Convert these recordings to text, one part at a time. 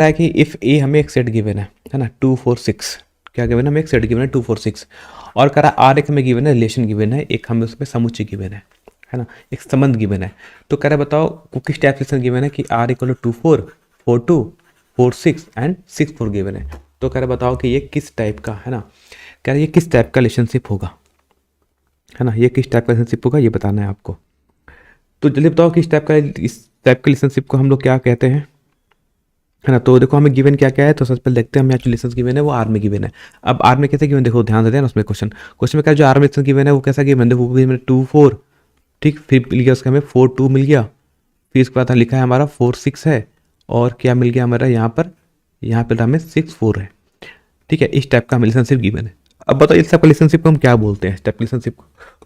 है कि इफ़ ए हमें एक सेट गिवन है ना 2 4 6, क्या गिवन है हमें एक सेट गिवन है 2 4 6, और करा आर एक हमें गिवन है रिलेशन गिवन है, एक हमें उसमें समुच्चय गिवन है ना, एक संबंध गिवन है। तो कह रहा है बताओ वो किस टाइप रिलेशन गिवन है कि R equal to 4 4 2 4 6 and 6 4 given है। तो कह रहा है बताओ कि ये किस टाइप का है ना, कह रहा है ये किस टाइप का रिलेशनशिप होगा, है ना, ये किस टाइप का रिलेशनशिप होगा ये बताना है आपको। तो जल्दी बताओ किस टाइप का, इस टाइप का रिलेशनशिप को हम लोग क्या कहते हैं, है ना। तो देखो हमें गिवन क्या क्या है, तो सबसे पहले देखते हैं हमें जो रिलेशन गिवन है वो आर में गिवन है। अब आर में कैसे गिवन, देखो ध्यान देते हैं ना उसमें क्वेश्चन में क्या जो आर में रिलेशन गिवन है वो कैसा गिवन है, देखो गिवन 2 4, ठीक, फिर मिल गया उसका हमें 4 2 मिल गया, फिर इसके बाद लिखा है हमारा 4 6 है, और क्या मिल गया हमारा यहाँ पर हमें 6 4 है, ठीक है। इस टाइप का हमें रिलेशनशिप गिवन है। अब बताओ इस टाइप का रिलेशनशिप को हम क्या बोलते हैं, इस टाइप रिलेशनशिप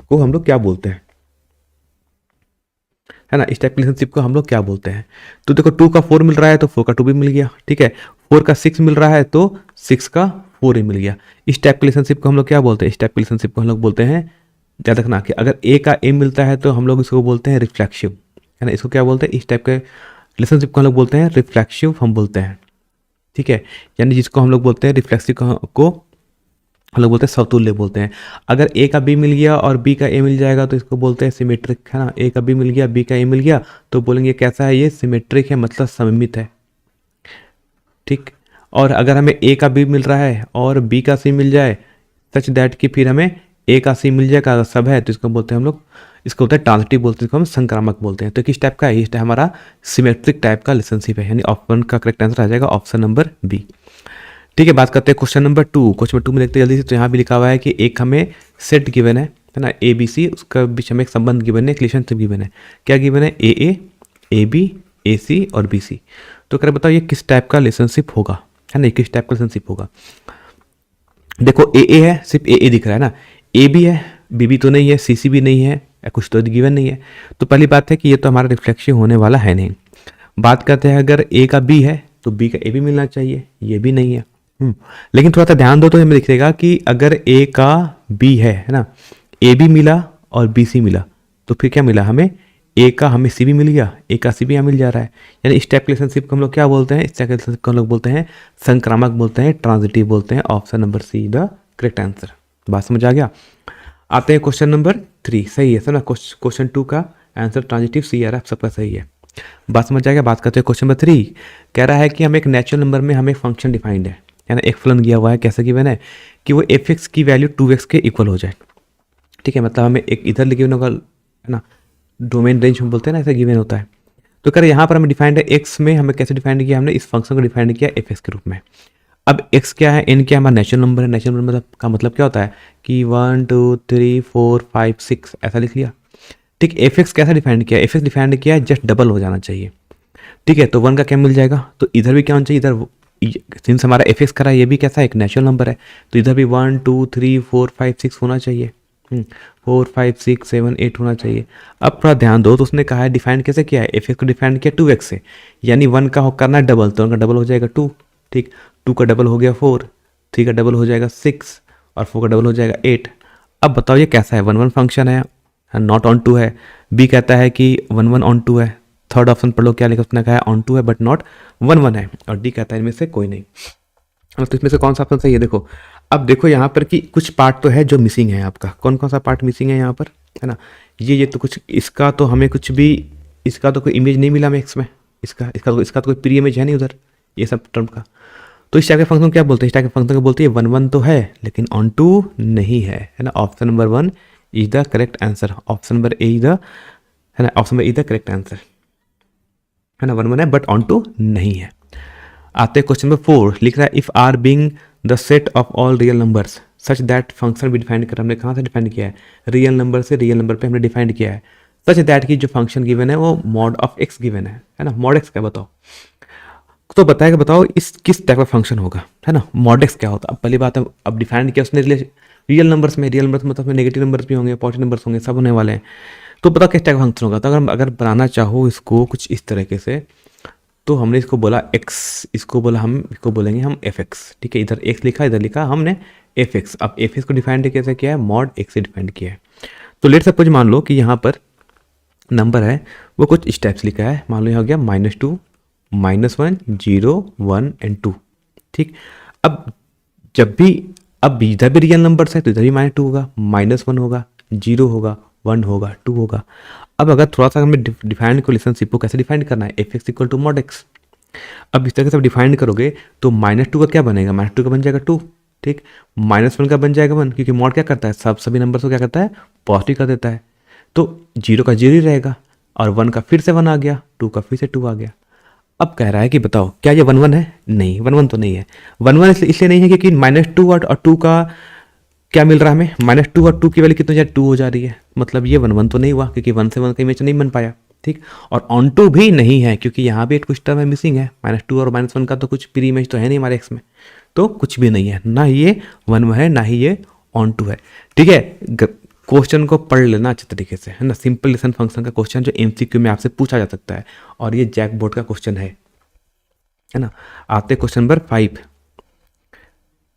को हम लोग क्या बोलते हैं, है ना, इस टाइप रिलेशनशिप को हम लोग क्या बोलते हैं। तो देखो 2 का 4 मिल रहा है तो 4 का 2 भी मिल गया, ठीक है। 4 का 6 मिल रहा है तो 6 का 4 ही मिल गया। इस टाइप के रिलेशनशिप को हम लोग क्या बोलते हैं, इस टाइप के रिलेशनशिप को हम लोग बोलते हैं, याद रखना कि अगर ए का ए मिलता है तो हम लोग इसको बोलते हैं रिफ्लेक्सिव, है ना। इसको क्या बोलते हैं, इस टाइप के रिलेशनशिप को हम लोग बोलते हैं रिफ्लेक्सिव, हम बोलते हैं, ठीक है। यानी जिसको हम लोग बोलते हैं रिफ्लेक्सिव को हम लोग बोलते हैं समतुल्य बोलते हैं। अगर ए का बी मिल गया और बी का ए मिल जाएगा तो इसको बोलते हैं सिमेट्रिक, है ना। ए का बी मिल गया, बी का ए मिल गया, तो बोलेंगे कैसा है ये, सिमेट्रिक है, मतलब सममित है, ठीक। और अगर हमें ए का बी मिल रहा है और बी का सी मिल जाए सच दैट कि फिर हमें ए का सी मिल जाएगा, अगर सब है तो इसको बोलते हैं हम लोग, इसको बोलते हैं ट्रांजिटिव बोलते हैं, इसको हम संक्रामक बोलते हैं। तो किस टाइप का है, इस हमारा सिमेट्रिक टाइप का रिलेशनशिप है, यानी ऑप्शन का करेक्ट आंसर आ जाएगा ऑप्शन नंबर बी, ठीक है। बात करते हैं क्वेश्चन नंबर 2। क्वेश्चन नंबर 2 में देखते हैं जल्दी से। तो यहाँ भी लिखा हुआ है कि एक हमें सेट गिवन है ना, ए बी सी, उसका बीच हमें एक संबंध गिवन है, एक रिलेशनशिप गिवन है। क्या गिवन है, ए बी, ए सी और बी सी। तो कर बताओ ये किस टाइप का रिलेशनशिप होगा, है ना, किस टाइप का रिलेशनशिप होगा। देखो ए है, सिर्फ ए दिख रहा है ना, ए भी है, बी भी तो नहीं है, सी भी नहीं है, या कुछ तो गिवन नहीं है। तो पहली बात है कि ये तो हमारा रिफ्लेक्सिव होने वाला है नहीं। बात करते हैं अगर ए का बी है तो बी का ए भी मिलना चाहिए, ये भी नहीं है। लेकिन थोड़ा सा ध्यान दो तो हमें दिखेगा कि अगर ए का बी है ना, ए भी मिला और बी सी मिला, तो फिर क्या मिला हमें, ए का हमें सी भी मिल गया, ए का सी भी यहाँ मिल जा रहा है। यानी इस टाइप रिलेशनशिप को हम लोग क्या बोलते हैं, इस टाइप रिलेशनशिप को हम लोग बोलते हैं संक्रामक बोलते हैं, ट्रांजिटिव बोलते हैं। Option number see the correct answer. बात समझ आ गया। आते हैं क्वेश्चन नंबर 3। सही है सर ना, क्वेश्चन 2 का आंसर ट्रांजिटिव सी आ रहा है, सबका सही है। बात समझ जाएगा। बात करते हैं क्वेश्चन नंबर 3। कह रहा है कि हमें एक नेचुरल नंबर में हमें फंक्शन डिफाइंड है ना, एक फलन दिया हुआ है, कैसे गिवन है कि वो एफ एक्स की वैल्यू 2x के इक्वल हो जाए, ठीक है। मतलब हमें एक इधर गिवन होगा, है ना, डोमेन रेंज हम बोलते हैं ना, ऐसा गिवन होता है। तो कह रहे यहाँ पर हमें डिफाइंड है एक्स में, हमें कैसे डिफाइंड किया, हमने इस फंक्शन को डिफाइंड किया एफ एक्स के रूप में। अब एक्स क्या है, एन क्या, हमारा नेचुरल नंबर है। नेचुरल नंबर का मतलब क्या होता है कि 1 2 3 4 5 6 ऐसा लिख लिया, ठीक। एफ एक्स कैसा डिफाइंड किया, एफ एक्स डिफाइंड किया जस्ट डबल हो जाना चाहिए, ठीक है। तो 1 का क्या मिल जाएगा, तो इधर भी क्या होना चाहिए, इधर सिंस हमारा एफ एक्स करा ये भी कैसा है, एक नेचुरल नंबर है, तो इधर भी 1 2 3 4 5 6 होना चाहिए, 4 5 6 7 8 होना चाहिए। अब थोड़ा ध्यान दो, तो उसने कहा है डिफाइन कैसे किया है, एफ एक्स को डिफाइन किया 2x से, यानी 1 का करना है डबल, तो 1 का डबल हो जाएगा 2, ठीक। 2 का डबल हो गया 4, 3 का डबल हो जाएगा 6 और 4 का डबल हो जाएगा 8। अब बताओ ये कैसा है, 1 1 फंक्शन है, नॉट ऑन टू है। बी कहता है कि 1 1 ऑन टू है। थर्ड ऑप्शन पढ़ लो क्या लिखा, उसने कहा है ऑन टू है बट नॉट 1 1 है। और डी कहता है इनमें से कोई नहीं। तो इसमें से कौन सा ऑप्शन सही है, देखो। अब देखो यहाँ पर कि कुछ पार्ट तो है जो मिसिंग है आपका, कौन कौन सा पार्ट मिसिंग है यहाँ पर, है ना। ये तो कुछ, इसका तो हमें कुछ भी, इसका तो कोई इमेज नहीं मिला हमें एक्स में, इसका तो कोई प्री इमेज है नहीं उधर, ये सब टर्म का। तो इस टाइप के फंक्शन क्या बोलते हैं, इस टाइप के फंक्शन को बोलते हैं 1 1 तो है लेकिन ऑन टू नहीं है ना। Option number 1 is the correct answer. Option number A is the, है ना, option number A the correct answer, है ना। 1 1 है बट ऑन टू नहीं है। आते हैं क्वेश्चन नंबर 4। लिख रहा है if R being the set of all real numbers such that, function भी डिफाइंड कर, हमने कहाँ से डिफाइंड किया है, रियल नंबर से रियल नंबर पे हमने डिफाइंड किया है। सच दैट की जो फंक्शन गिवन है वो मॉड ऑफ एक्स गिवन है ना। मॉड एक्स क्या बताओ, तो बताएगा, बताओ इस किस टाइप का फंक्शन होगा, है ना। मॉड एक्स क्या होता है, अब पहली बात है, अब डिफाइंड किया उसने रियल नंबर्स में, रियल नंबर्स मतलब नेगेटिव नंबर्स भी होंगे, पॉजिटिव नंबर्स होंगे, सब होने वाले हैं। तो बताओ किस टाइप का फंक्शन होगा। तो अगर बनाना चाहो इसको कुछ इस तरीके से, तो हमने इसको बोला x, इसको बोला हम, इसको बोलेंगे हम एफ एक्स, ठीक है। इधर x लिखा, इधर लिखा हमने एफ एक्स। अब एफ एक्स को डिफाइंड कैसे किया है, मॉड एक्स से डिफाइंड किया है। तो लेट सपोज मान लो कि यहाँ पर नंबर है वो कुछ इस टाइप से लिखा है, मान लो यहाँ हो गया -2 -1 0 1 एंड 2। ठीक, अब जब भी अब इधर भी रियल नंबर्स है तो इधर भी -2 होगा, -1 होगा, 0 होगा, 1 होगा, 2 होगा। अब अगर थोड़ा सा हमें डिफाइंड को रिलेशनशिप को कैसे डिफाइन करना है, F X equal to mod X. अब इस तरह से डिफाइन करोगे तो -2 का क्या बनेगा, -2 का बन जाएगा 2। ठीक, -1 का बन जाएगा 1, क्योंकि मॉड क्या करता है, सभी नंबर्स को क्या करता है, पॉजिटिव कर देता है। तो 0 का 0 ही रहेगा, और 1 का फिर से 1 आ गया, 2 का फिर से 2 आ गया। अब कह रहा है कि बताओ क्या ये 1 1 है, नहीं 1 1 तो नहीं है। 1 1 इसलिए नहीं है क्योंकि -2 और 2 का क्या मिल रहा है हमें, -2 और 2 की वैल्यू कितनी हो जाए, 2 हो जा रही है, मतलब ये 1 1 तो नहीं हुआ, क्योंकि 1 से 1 का इमेज नहीं बन पाया। ठीक, और ऑन टू भी नहीं है, क्योंकि यहाँ भी कुछ टर्म है मिसिंग है, -2 और -1 का तो कुछ प्री इमेज तो है नहीं हमारे एक्स में, तो कुछ भी नहीं है, ना ये 1 है ना ही ये ऑन टू है। ठीक है, क्वेश्चन को पढ़ लेना अच्छे तरीके से, है ना। सिंपल लिसन फंक्शन का क्वेश्चन जो एमसीक्यू में आपसे पूछा जा सकता है, और ये जैक बोर्ड का क्वेश्चन है ना। आते क्वेश्चन नंबर 5।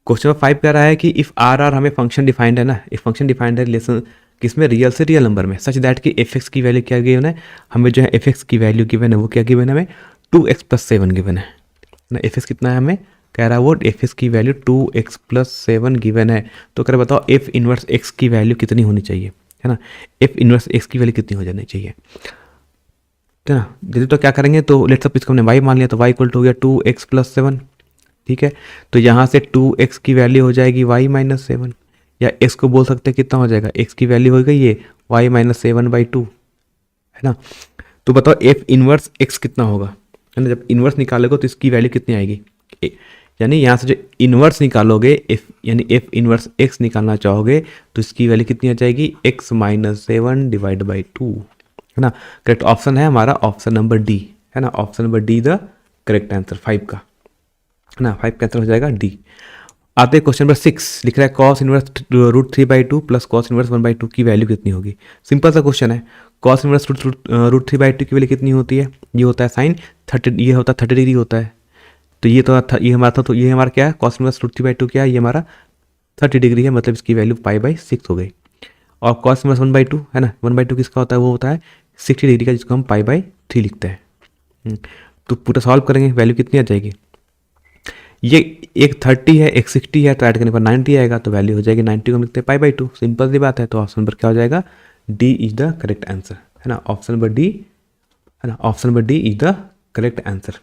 क्वेश्चन नंबर 5 कह रहा है कि इफ आर आर हमें फंक्शन डिफाइंड है ना, एक फंक्शन डिफाइंड है रिलेशन किसमें, रियल से रियल नंबर में, सच दैट कि एफ एक्स की वैल्यू क्या गिवन है, हमें जो है एफ एक्स की वैल्यू गिवन है वो क्या गिवन है, हमें 2x+7 गिवन है ना। एफ एक्स कितना है, हमें कह रहा है वो एफ एक्स की वैल्यू 2x+7 गिवन है। तो कह रहा बताओ एफ इनवर्स एक्स की वैल्यू कितनी होनी चाहिए, है ना, एफ इनवर्स एक्स की वैल्यू कितनी हो जानी चाहिए, है ना। यदि तो क्या करेंगे, तो लेट्स सपोज इसको हमने y मान लिया, तो y इक्वल टू हो गया 2x+7। ठीक है, तो यहाँ से 2x की वैल्यू हो जाएगी y-7, या x को बोल सकते हैं कितना हो जाएगा, x की वैल्यू हो गई ये y-7/2, है ना। तो बताओ f इनवर्स x कितना होगा, है ना। जब इनवर्स निकालोगे तो इसकी वैल्यू कितनी आएगी, यानी यहाँ से जो इनवर्स निकालोगे यानी f इनवर्स x निकालना चाहोगे तो इसकी वैल्यू कितनी आ जाएगी, x-7/2, है ना। करेक्ट ऑप्शन है हमारा ऑप्शन नंबर डी, है ना, option number D the correct answer 5 का, है ना। 5 का आंसर हो जाएगा डी। आते क्वेश्चन नंबर 6, लिख रहा है cos inverse √3/2 plus cos inverse 1/2 की वैल्यू कितनी होगी। सिंपल सा क्वेश्चन है, cos इनवर्स √3/2 की वैल्यू कितनी होती है, ये होता है साइन 30, ये होता है 30 डिग्री होता है। तो ये तो ये हमारा था, तो ये हमारा क्या है, cos इनवर्स √3/2 क्या है, ये हमारा 30 डिग्री है, मतलब इसकी वैल्यू π/6 हो गई। और cos इनवर्स 1/2 है ना, 1/2 किसका होता है, वो होता है 60 डिग्री का, जिसको हम π/3 लिखते हैं। तो पूरा सॉल्व करेंगे, वैल्यू कितनी आ जाएगी, ये एक 30 है एक 60 है, तो ऐड करने पर 90 आएगा, तो वैल्यू हो जाएगी 90 को लिखते हैं π/2, सिंपल सी बात है। तो ऑप्शन नंबर क्या हो जाएगा, D is the correct answer, है ना। ऑप्शन नंबर डी, है ना, option number D is the correct answer,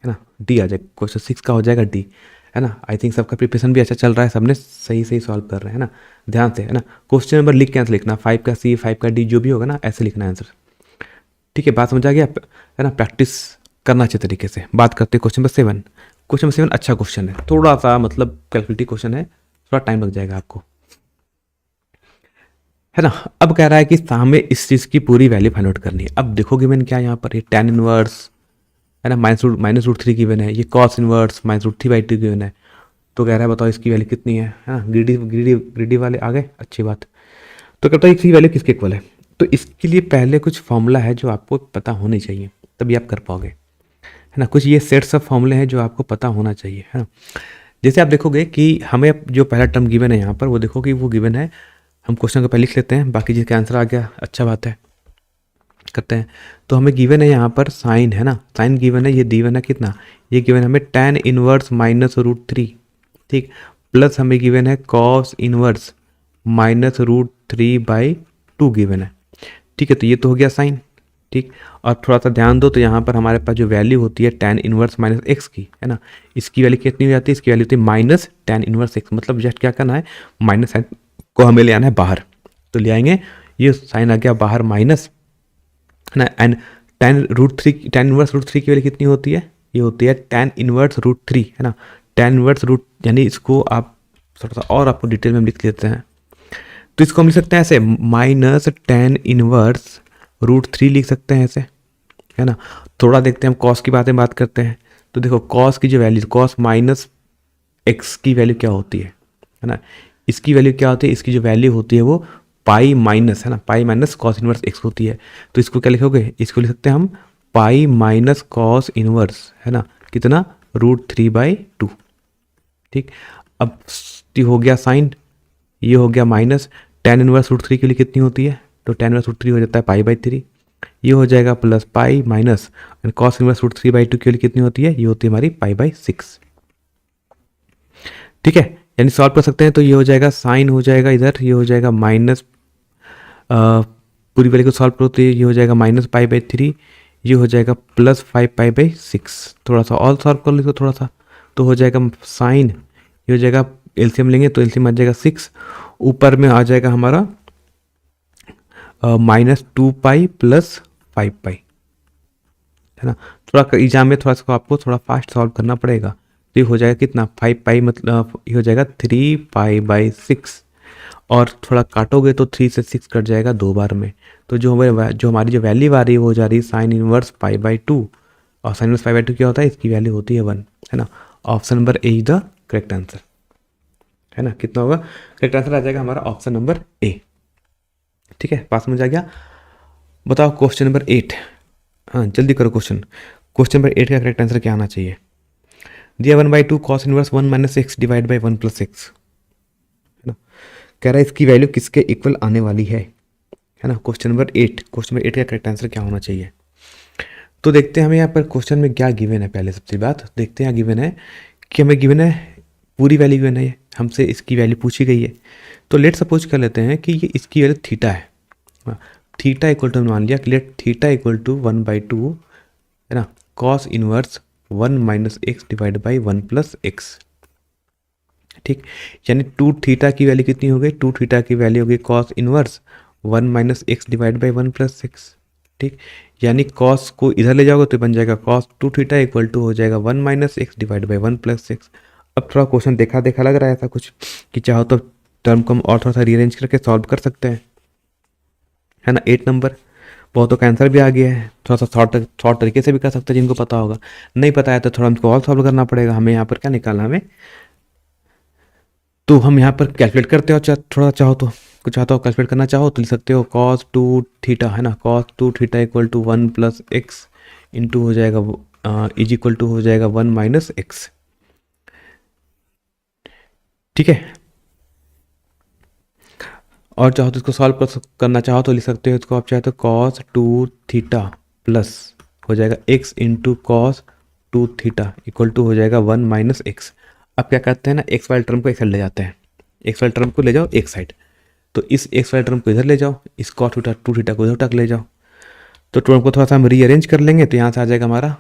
है ना। डी आ जाएगा, क्वेश्चन 6 का हो जाएगा डी, है ना। आई थिंक सबका प्रिपरेशन भी अच्छा चल रहा है, सबने सही सही सॉल्व कर रहे हैं, है ना, ध्यान से, है ना। क्वेश्चन नंबर लिख के आंसर लिखना, 5 का सी 5 का डी जो भी होगा ना, ऐसे लिखना आंसर। ठीक है, बात समझ आ गया, है ना। प्रैक्टिस करना अच्छे तरीके से। बात करते हैं क्वेश्चन नंबर 7। क्वेश्चन नंबर 7 अच्छा क्वेश्चन है, थोड़ा सा मतलब कैलकुलेटिव क्वेश्चन है, थोड़ा टाइम लग जाएगा आपको, है ना। अब कह रहा है कि हमें इस चीज़ की पूरी वैल्यू फाइंड आउट करनी है। अब देखोगे मैंने क्या यहाँ पर, ये tan इनवर्स, है ना, -√3 गिवन है, ये cos इनवर्स -√3/2 गिवन है। तो कह रहा है बताओ इसकी वैल्यू कितनी है ना। ग्रीडी वाले आ गए, अच्छी बात। तो कहता है इसकी वैल्यू किसके इक्वल है। तो इसके लिए पहले कुछ फॉर्मूला है जो आपको पता होने चाहिए, तभी आप कर पाओगे, है ना। कुछ ये सेट्स ऑफ फॉर्मूले हैं जो आपको पता होना चाहिए, है ना। जैसे आप देखोगे कि हमें जो पहला टर्म गिवन है यहाँ पर, वो देखो कि वो गिवन है, हम क्वेश्चन को पहले लिख लेते हैं, बाकी जिसका आंसर आ गया अच्छा बात है, करते हैं। तो हमें गिवन है यहाँ पर साइन, है ना, साइन गिवन है, ये गिवन है कितना, ये गिवन है हमें tan इनवर्स -√3, ठीक, प्लस हमें गिवन है cos इनवर्स -√3/2 गिवन है। ठीक है, तो ये तो हो गया साइन, ठीक। और थोड़ा सा ध्यान दो, तो यहाँ पर हमारे पास जो वैल्यू होती है tan इनवर्स -x की, है ना, इसकी वैल्यू कितनी हो जाती है, इसकी वैल्यू होती है -tan इनवर्स x, मतलब जस्ट क्या करना है, माइनस साइन को हमें ले आना है बाहर, तो ले आएंगे, ये साइन आ गया बाहर माइनस, है ना। एंड tan इनवर्स √3 की वैल्यू कितनी होती है, ये होती है tan इनवर्स √3, है ना। tan इनवर्स यानी इसको आप थोड़ा सा और आपको डिटेल में लिख लेते हैं, तो इसको हम लिख सकते हैं ऐसे -tan इनवर्स √3 लिख सकते हैं ऐसे, है ना। थोड़ा देखते हैं हम कॉस की बात करते हैं। तो देखो कॉस की जो वैल्यू, कॉस -x की वैल्यू क्या होती है ना, इसकी वैल्यू क्या होती है, इसकी जो वैल्यू होती है वो पाई माइनस, है ना, पाई माइनस कॉस इनवर्स x होती है। तो इसको क्या लिखोगे, इसको लिख सकते हैं हम पाई माइनस कॉस इनवर्स, है ना, कितना √3/2, ठीक। अब ये हो गया साइन, ये हो गया माइनस, tan इनवर्स √3 के लिए कितनी होती है, तो tan इनवर्स √3 हो जाता है π/3, ये हो जाएगा plus pi minus cos inverse root 3/2 की वैल्यू कितनी होती है, ये होती है हमारी पाई/6। ठीक है, यानी सॉल्व कर सकते हैं तो ये हो जाएगा साइन हो जाएगा इधर, ये हो जाएगा माइनस पूरी वैल्यू को सॉल्व करो तो ये हो जाएगा -पाई/3, ये हो जाएगा प्लस 5पाई/6। थोड़ा सा और सॉल्व कर लो इसको थोड़ा सा, तो हो जाएगा साइन, ये हो जाएगा एलसीएम लेंगे तो एलसीएम आ जाएगा 6, ऊपर में आ जाएगा हमारा -2पाई प्लस 5पाई, है ना। थोड़ा एग्जाम में थोड़ा सा आपको थोड़ा फास्ट सॉल्व करना पड़ेगा। तो ये हो जाएगा कितना 5पाई, मतलब ये हो जाएगा 3पाई/6, और थोड़ा काटोगे तो 3 से 6 कट जाएगा 2 बार में। तो जो हमारी जो वैल्यू आ रही है वो जा रही है साइन इनवर्स पाई/2, और साइन इनवर्स पाई/2 क्या होता है, इसकी वैल्यू होती है 1, है ना। Option number A is the correct answer, है ना। कितना होगा, करेक्ट आंसर आ जाएगा हमारा ऑप्शन नंबर ए। ठीक है, पास में जा गया। बताओ क्वेश्चन नंबर 8, हाँ जल्दी करो क्वेश्चन नंबर 8 का करेक्ट आंसर क्या आना चाहिए। दिया 1/2 cos inverse 1 - x divide by 1 + x, है ना। कह रहा है इसकी वैल्यू किसके इक्वल आने वाली है ना। क्वेश्चन नंबर 8 का करेक्ट आंसर क्या होना चाहिए। तो देखते हैं हमें यहाँ पर क्वेश्चन में क्या गिवन है। पहले सबसे बात देखते हैं, गिवन है कि हमें गिवन है पूरी वैल्यू गिवन है, हमसे इसकी वैल्यू पूछी गई है। तो लेट सपोज कर लेते हैं कि ये इसकी वैल्यू थीटा है, थीटा इक्वल टू मान लिया कि लेट थीटा इक्वल टू 1/2, है ना, cos inverse 1 - x divide by 1 + x। ठीक, यानी 2 थीटा की वैल्यू कितनी हो गई, 2 थीटा की वैल्यू हो गई cos inverse 1 - x divide by 1 + x। ठीक, यानी कॉस को इधर ले जाओगे तो बन जाएगा कॉस 2 थीटा इक्वल टू हो जाएगा 1 - x डिवाइड बाई 1 + x। अब थोड़ा क्वेश्चन देखा देखा लग रहा है ऐसा कुछ कि चाहो तो टर्म को हम और थोड़ा सा रीअरेंज करके सॉल्व कर सकते हैं, है ना। 8 नंबर बहुतों का आंसर भी आ गया है, थोड़ा सा शॉर्ट तरीके से भी कर सकते हैं जिनको पता होगा। नहीं पता है तो थोड़ा हमको और सॉल्व करना पड़ेगा। हमें यहाँ पर क्या निकालना, हमें तो हम यहाँ पर कैलकुलेट करते हो, थोड़ा चाहो तो कुछ चाहते हो कैलकुलेट करना चाहो तो लिख सकते हो cos 2 थीटा, है ना। cos 2 theta equal to 1 + x into हो जाएगा इज इक्वल टू हो जाएगा 1 - x। ठीक है, और चाहो तो इसको सॉल्व करना चाहो तो लिख सकते हो इसको आप चाहे तो cos 2 थीटा प्लस हो जाएगा x into cos 2 theta equal to हो जाएगा 1 - x। अब क्या करते हैं ना, एक्स वाले टर्म को एक साइड ले जाते हैं, एक्स वाले टर्म को ले जाओ एक साइड, तो इस एक्स वाले टर्म को इधर ले जाओ, इस cos 2 थीटा को इधर तक ले जाओ। तो टर्म को थोड़ा सा हम रीअरेंज कर लेंगे तो यहाँ से आ जाएगा हमारा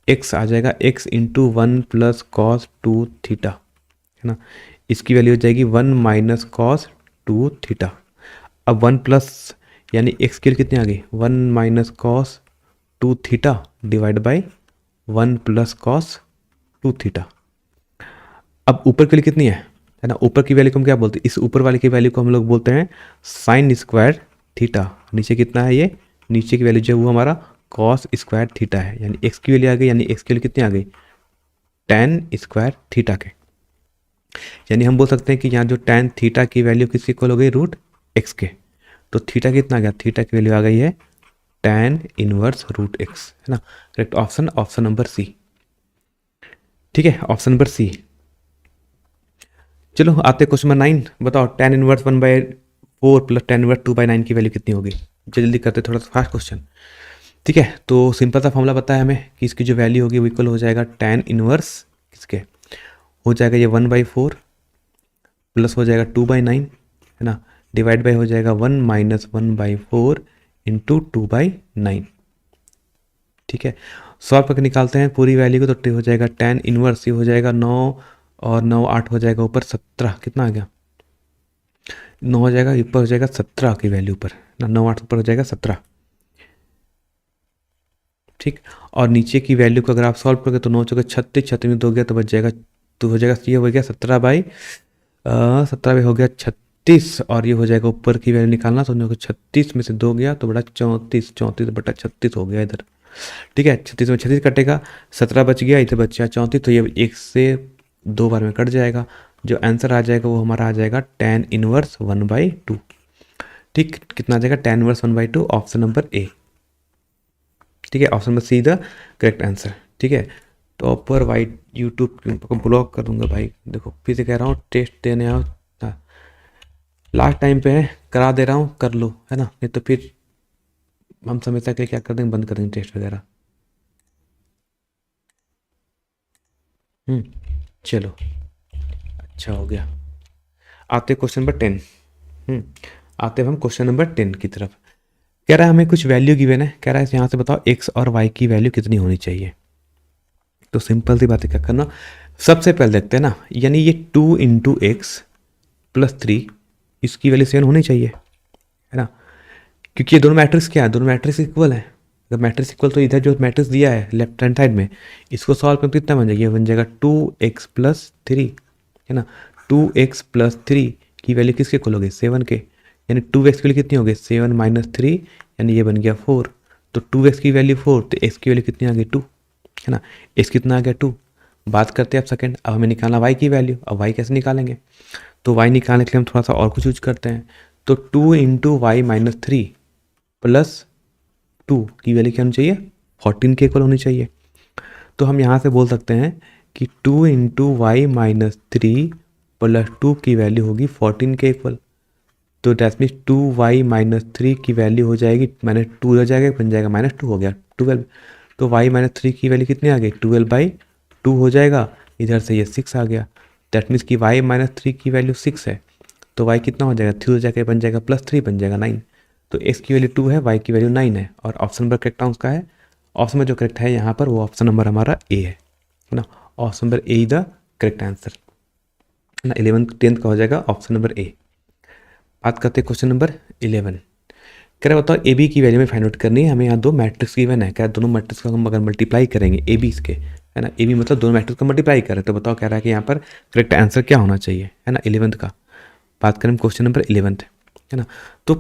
x आ जाएगा x इंटू 1 + cos 2 थीटा, है ना। इसकी वैल्यू हो जाएगी 1 - cos 2 थीटा। अब 1 प्लस यानी x की कितनी आ गई 1 - cos 2 theta divide by 1 + cos 2 theta. अब ऊपर के लिए कितनी है ना, ऊपर की वैल्यू को हम क्या बोलते हैं, इस ऊपर वाले की वैल्यू को हम लोग बोलते हैं साइन स्क्वायर थीटा। नीचे कितना है, ये नीचे की वैल्यू जो वो हमारा कॉस स्क्वायर थीटा है, यानी एक्स की वैल्यू आ गई, यानी एक्स की वैल्यू कितनी आ गई tan स्क्वायर थीटा के। यानी हम बोल सकते हैं कि यहाँ जो tan थीटा की वैल्यू किसकी इक्वल हो गई √x के। तो थीटा कितना आ गया, थीटा की वैल्यू आ गई है tan इनवर्स √x, है ना। Correct option number C. ठीक है, ऑप्शन नंबर सी। चलो आते क्वेश्चन नंबर 9, बताओ tan inverse 1/4 plus tan inverse 2/9 की वैल्यू कितनी होगी। जल्दी करते थोड़ा सा फास्ट क्वेश्चन। ठीक है, तो सिंपल सा फॉर्मूला पता है हमें कि इसकी जो वैल्यू होगी वो इक्वल हो जाएगा tan इनवर्स किसके हो जाएगा ये 1/4 प्लस हो जाएगा 2/9, है ना, डिवाइड बाई हो जाएगा 1 - 1/4 इंटू 2/9। ठीक है, सॉल्व करके निकालते हैं पूरी वैल्यू को तो हो जाएगा tan इनवर्स ये हो जाएगा 9 और 9 8 हो जाएगा ऊपर 17, कितना आ गया 9 हो जाएगा ऊपर हो जाएगा 17 की वैल्यू ऊपर ना, 9 8 ऊपर हो जाएगा 17। ठीक, और नीचे की वैल्यू को अगर आप सॉल्व करोगे तो 9 चौके 36, 36 में 2 गया तो बच जाएगा, तो हो जाएगा ये हो गया 17/17 हो गया 36, और ये हो जाएगा ऊपर की वैल्यू निकालना तो 36 में से 2 गया तो बड़ा 34, 34/36 हो गया इधर। ठीक है, 36 में 36 कटेगा, 17 बच गया, इधर बचा 34, तो ये 1 से 2 बार में कट जाएगा। जो आंसर आ जाएगा वो हमारा आ जाएगा tan इनवर्स 1/2। ठीक, कितना आ जाएगा tan इनवर्स 1/2, ऑप्शन नंबर ए। ठीक है, option number see the correct answer. ठीक है, तो ऊपर वाइट यूट्यूब को ब्लॉक कर दूंगा भाई, देखो फिर से कह रहा हूँ टेस्ट देने आओ, लास्ट टाइम पे है करा दे रहा हूँ कर लो, है ना, नहीं तो फिर हम हमेशा के लिए क्या कर देंगे, बंद कर देंगे टेस्ट वगैरह। चलो अच्छा हो गया। आते क्वेश्चन नंबर 10। आते हैं हम क्वेश्चन नंबर 10 की तरफ। कह रहा है हमें कुछ वैल्यू गिवन है, कह रहा है यहाँ से बताओ एक्स और वाई की वैल्यू कितनी होनी चाहिए। तो सिंपल सी बात है, क्या करना, सबसे पहले देखते हैं ना, यानी ये 2 इंटू एक्स प्लस 3 इसकी वैल्यू 7 होनी चाहिए, है ना, क्योंकि ये दोनों मैट्रिक्स क्या है, दोनों मैट्रिक्स इक्वल है। अगर मैट्रिक्स इक्वल तो इधर जो मैट्रिक्स दिया है लेफ्ट हैंड साइड में, इसको सॉल्व करके कितना बन जाएगा, ये बन जाएगा 2x प्लस 3, है ना। 2x प्लस 3 की वैल्यू किसके इक्वल हो गई, 7 के, यानी 2x की वैल्यू कितनी हो गई, 7 माइनस 3, यानी ये बन गया 4। तो 2x की वैल्यू 4, तो x की वैल्यू कितनी आ गई 2, है ना। x कितना आ गया 2। बात करते हैं अब सेकंड, अब हमें निकालना y की वैल्यू। अब y कैसे निकालेंगे, तो y निकालने के लिए हम थोड़ा सा और कुछ यूज करते हैं। तो 2 इंटू वाई माइनस 3 प्लस 2 की वैल्यू क्या होनी चाहिए, 14 के इक्वल होनी चाहिए। तो हम यहाँ से बोल सकते हैं कि 2 इंटू वाई माइनस 3 प्लस 2 की वैल्यू होगी 14 के इक्वल। तो डैट मीन्स 2y माइनस 3 की वैल्यू हो जाएगी, माइनस 2 हो जाएगा, बन जाएगा माइनस 2 हो गया 12। तो y माइनस 3 की वैल्यू कितनी आ गई, 12/2 हो जाएगा। इधर से ये 6 आ गया, दैट मीन्स कि y माइनस 3 की वैल्यू 6 है, तो y कितना हो जाएगा, 3 हो जाएगा, बन जाएगा प्लस 3, बन जाएगा 9। तो x की वैल्यू 2 है, y की वैल्यू 9 है, और ऑप्शन नंबर करेक्ट आंसर का है, ऑप्शन में जो करेक्ट है यहाँ पर वो ऑप्शन नंबर हमारा ए है ना। Option number A is the correct answer, है ना। 11th 10th का हो जाएगा ऑप्शन नंबर ए। बात करते हैं क्वेश्चन नंबर 11। कह रहा बताओ ए बी की वैल्यू में फाइंड आउट करनी है हमें। यहाँ दो मैट्रिक्स गिवन है, क्या दोनों मैट्रिक्स को हम अगर मल्टीप्लाई करेंगे ए बी इसके, है ना, ए बी मतलब दोनों मैट्रिक्स को मल्टीप्लाई करें, तो बताओ कह रहा है कि यहाँ पर करेक्ट आंसर क्या होना चाहिए, है ना, 11th का। बात करें क्वेश्चन नंबर 11th, है ना। तो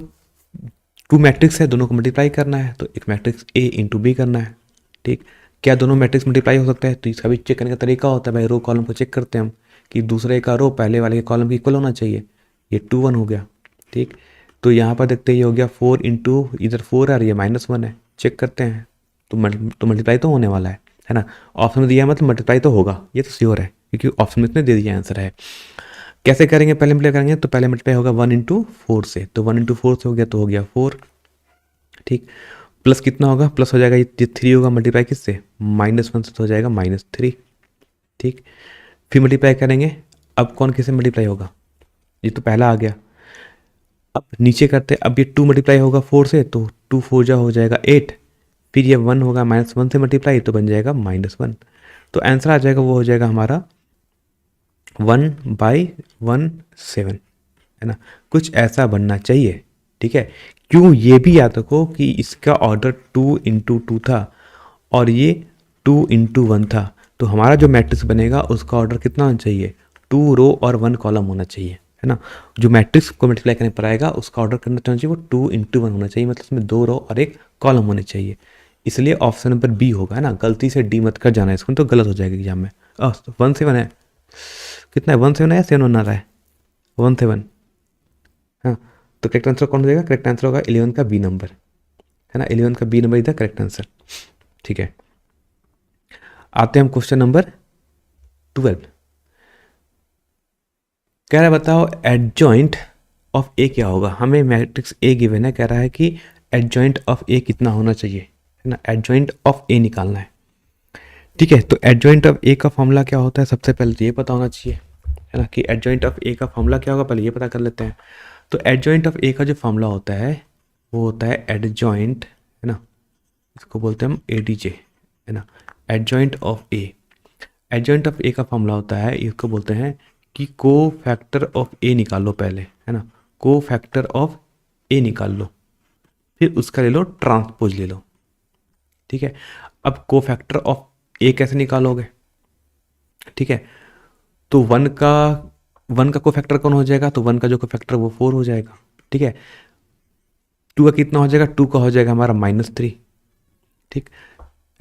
2 मैट्रिक्स है, दोनों को मल्टीप्लाई करना है, तो एक मैट्रिक्स ए इंटू बी करना है, ठीक। क्या दोनों मैट्रिक्स मल्टीप्लाई हो सकता है, तो इसका भी चेक करने का तरीका होता है भाई, रो कॉलम को चेक करते हैं हम कि दूसरे का रो पहले वाले के कॉलम की इक्वल होना चाहिए। ये 2 1 हो गया, ठीक। तो यहाँ पर देखते ये हो गया 4 इंटू, इधर 4 है और ये -1 है, चेक करते हैं। तो मल्टीप्लाई तो होने वाला है ना। ऑप्शन में दिया है मतलब मल्टीप्लाई तो होगा, ये तो श्योर है, क्योंकि ऑप्शन में इतने दे दिया आंसर है। कैसे करेंगे, पहले मल्टीप्लाई करेंगे, तो पहले मल्टीप्लाई होगा 1 इंटू 4 से, तो 1 इंटू 4 से हो गया, तो हो गया 4, ठीक। प्लस कितना होगा, प्लस हो जाएगा ये 3 होगा, मल्टीप्लाई किससे, -1 से, तो हो जाएगा -3, ठीक। फिर मल्टीप्लाई करेंगे, अब कौन किससे मल्टीप्लाई होगा, ये तो पहला आ गया। अब नीचे करते हैं, अब ये 2 मल्टीप्लाई होगा 4 से, तो 2 4 जा हो जाएगा 8, फिर ये 1 होगा -1 से मल्टीप्लाई, तो बन जाएगा -1। तो आंसर आ जाएगा, वो हो जाएगा हमारा 1/17, है ना, कुछ ऐसा बनना चाहिए, ठीक है। क्यों, ये भी याद रखो कि इसका ऑर्डर 2 इंटू 2 था और ये 2 इंटू 1 था, तो हमारा जो मैट्रिक्स बनेगा उसका ऑर्डर कितना होना चाहिए, 2 रो और 1 कॉलम होना चाहिए, है ना। जो मैट्रिक्स को मल्टीप्लाई करने पर आएगा उसका ऑर्डर करना चाहिए वो 2 इंटू 1 होना चाहिए, मतलब उसमें 2 रो और 1 कॉलम होने चाहिए। इसलिए ऑप्शन नंबर बी होगा, है ना। गलती से डी मत कर जाना, इसको तो गलत हो जाएगा एग्जाम में। 17 है, कितना है, 17 है या 7 आ रहा है, 17, हाँ। तो करेक्ट आंसर कौन हो जाएगा, करेक्ट आंसर होगा 11 का बी नंबर, है ना। 11 का B number is the correct answer, ठीक है। आते हैं हम क्वेश्चन नंबर 12। कह रहा है बताओ एडजॉइंट ऑफ ए क्या होगा। हमें मैट्रिक्स ए गिवन है, कह रहा है कि एडजॉइंट ऑफ ए कितना होना चाहिए, है ना, एडजॉइंट ऑफ ए निकालना है, ठीक है। तो एडजॉइंट ऑफ ए का फॉर्मूला क्या होता है, सबसे पहले तो ये पता होना चाहिए, है ना, कि एडजॉइंट ऑफ ए का फॉर्मूला क्या होगा, पहले ये पता कर लेते हैं। तो एडजॉइंट ऑफ ए का जो फॉर्मूला होता है वो होता है एडजॉइंट, है ना, इसको बोलते हैं हम एडीजे, है ना, adjoint of A. Adjoint of A का फॉर्मूला होता है, इसको बोलते हैं कि को फैक्टर ऑफ ए निकाल लो पहले, है ना, को फैक्टर ऑफ ए निकाल लो, फिर उसका ले लो ट्रांसपोज ले लो, ठीक है। अब को फैक्टर ऑफ ए कैसे निकालोगे, ठीक है। तो 1 का को फैक्टर कौन हो जाएगा, तो 1 का जो को फैक्टर वो 4 हो जाएगा, ठीक है। 2 का कितना हो जाएगा, 2 का हो जाएगा हमारा -3, ठीक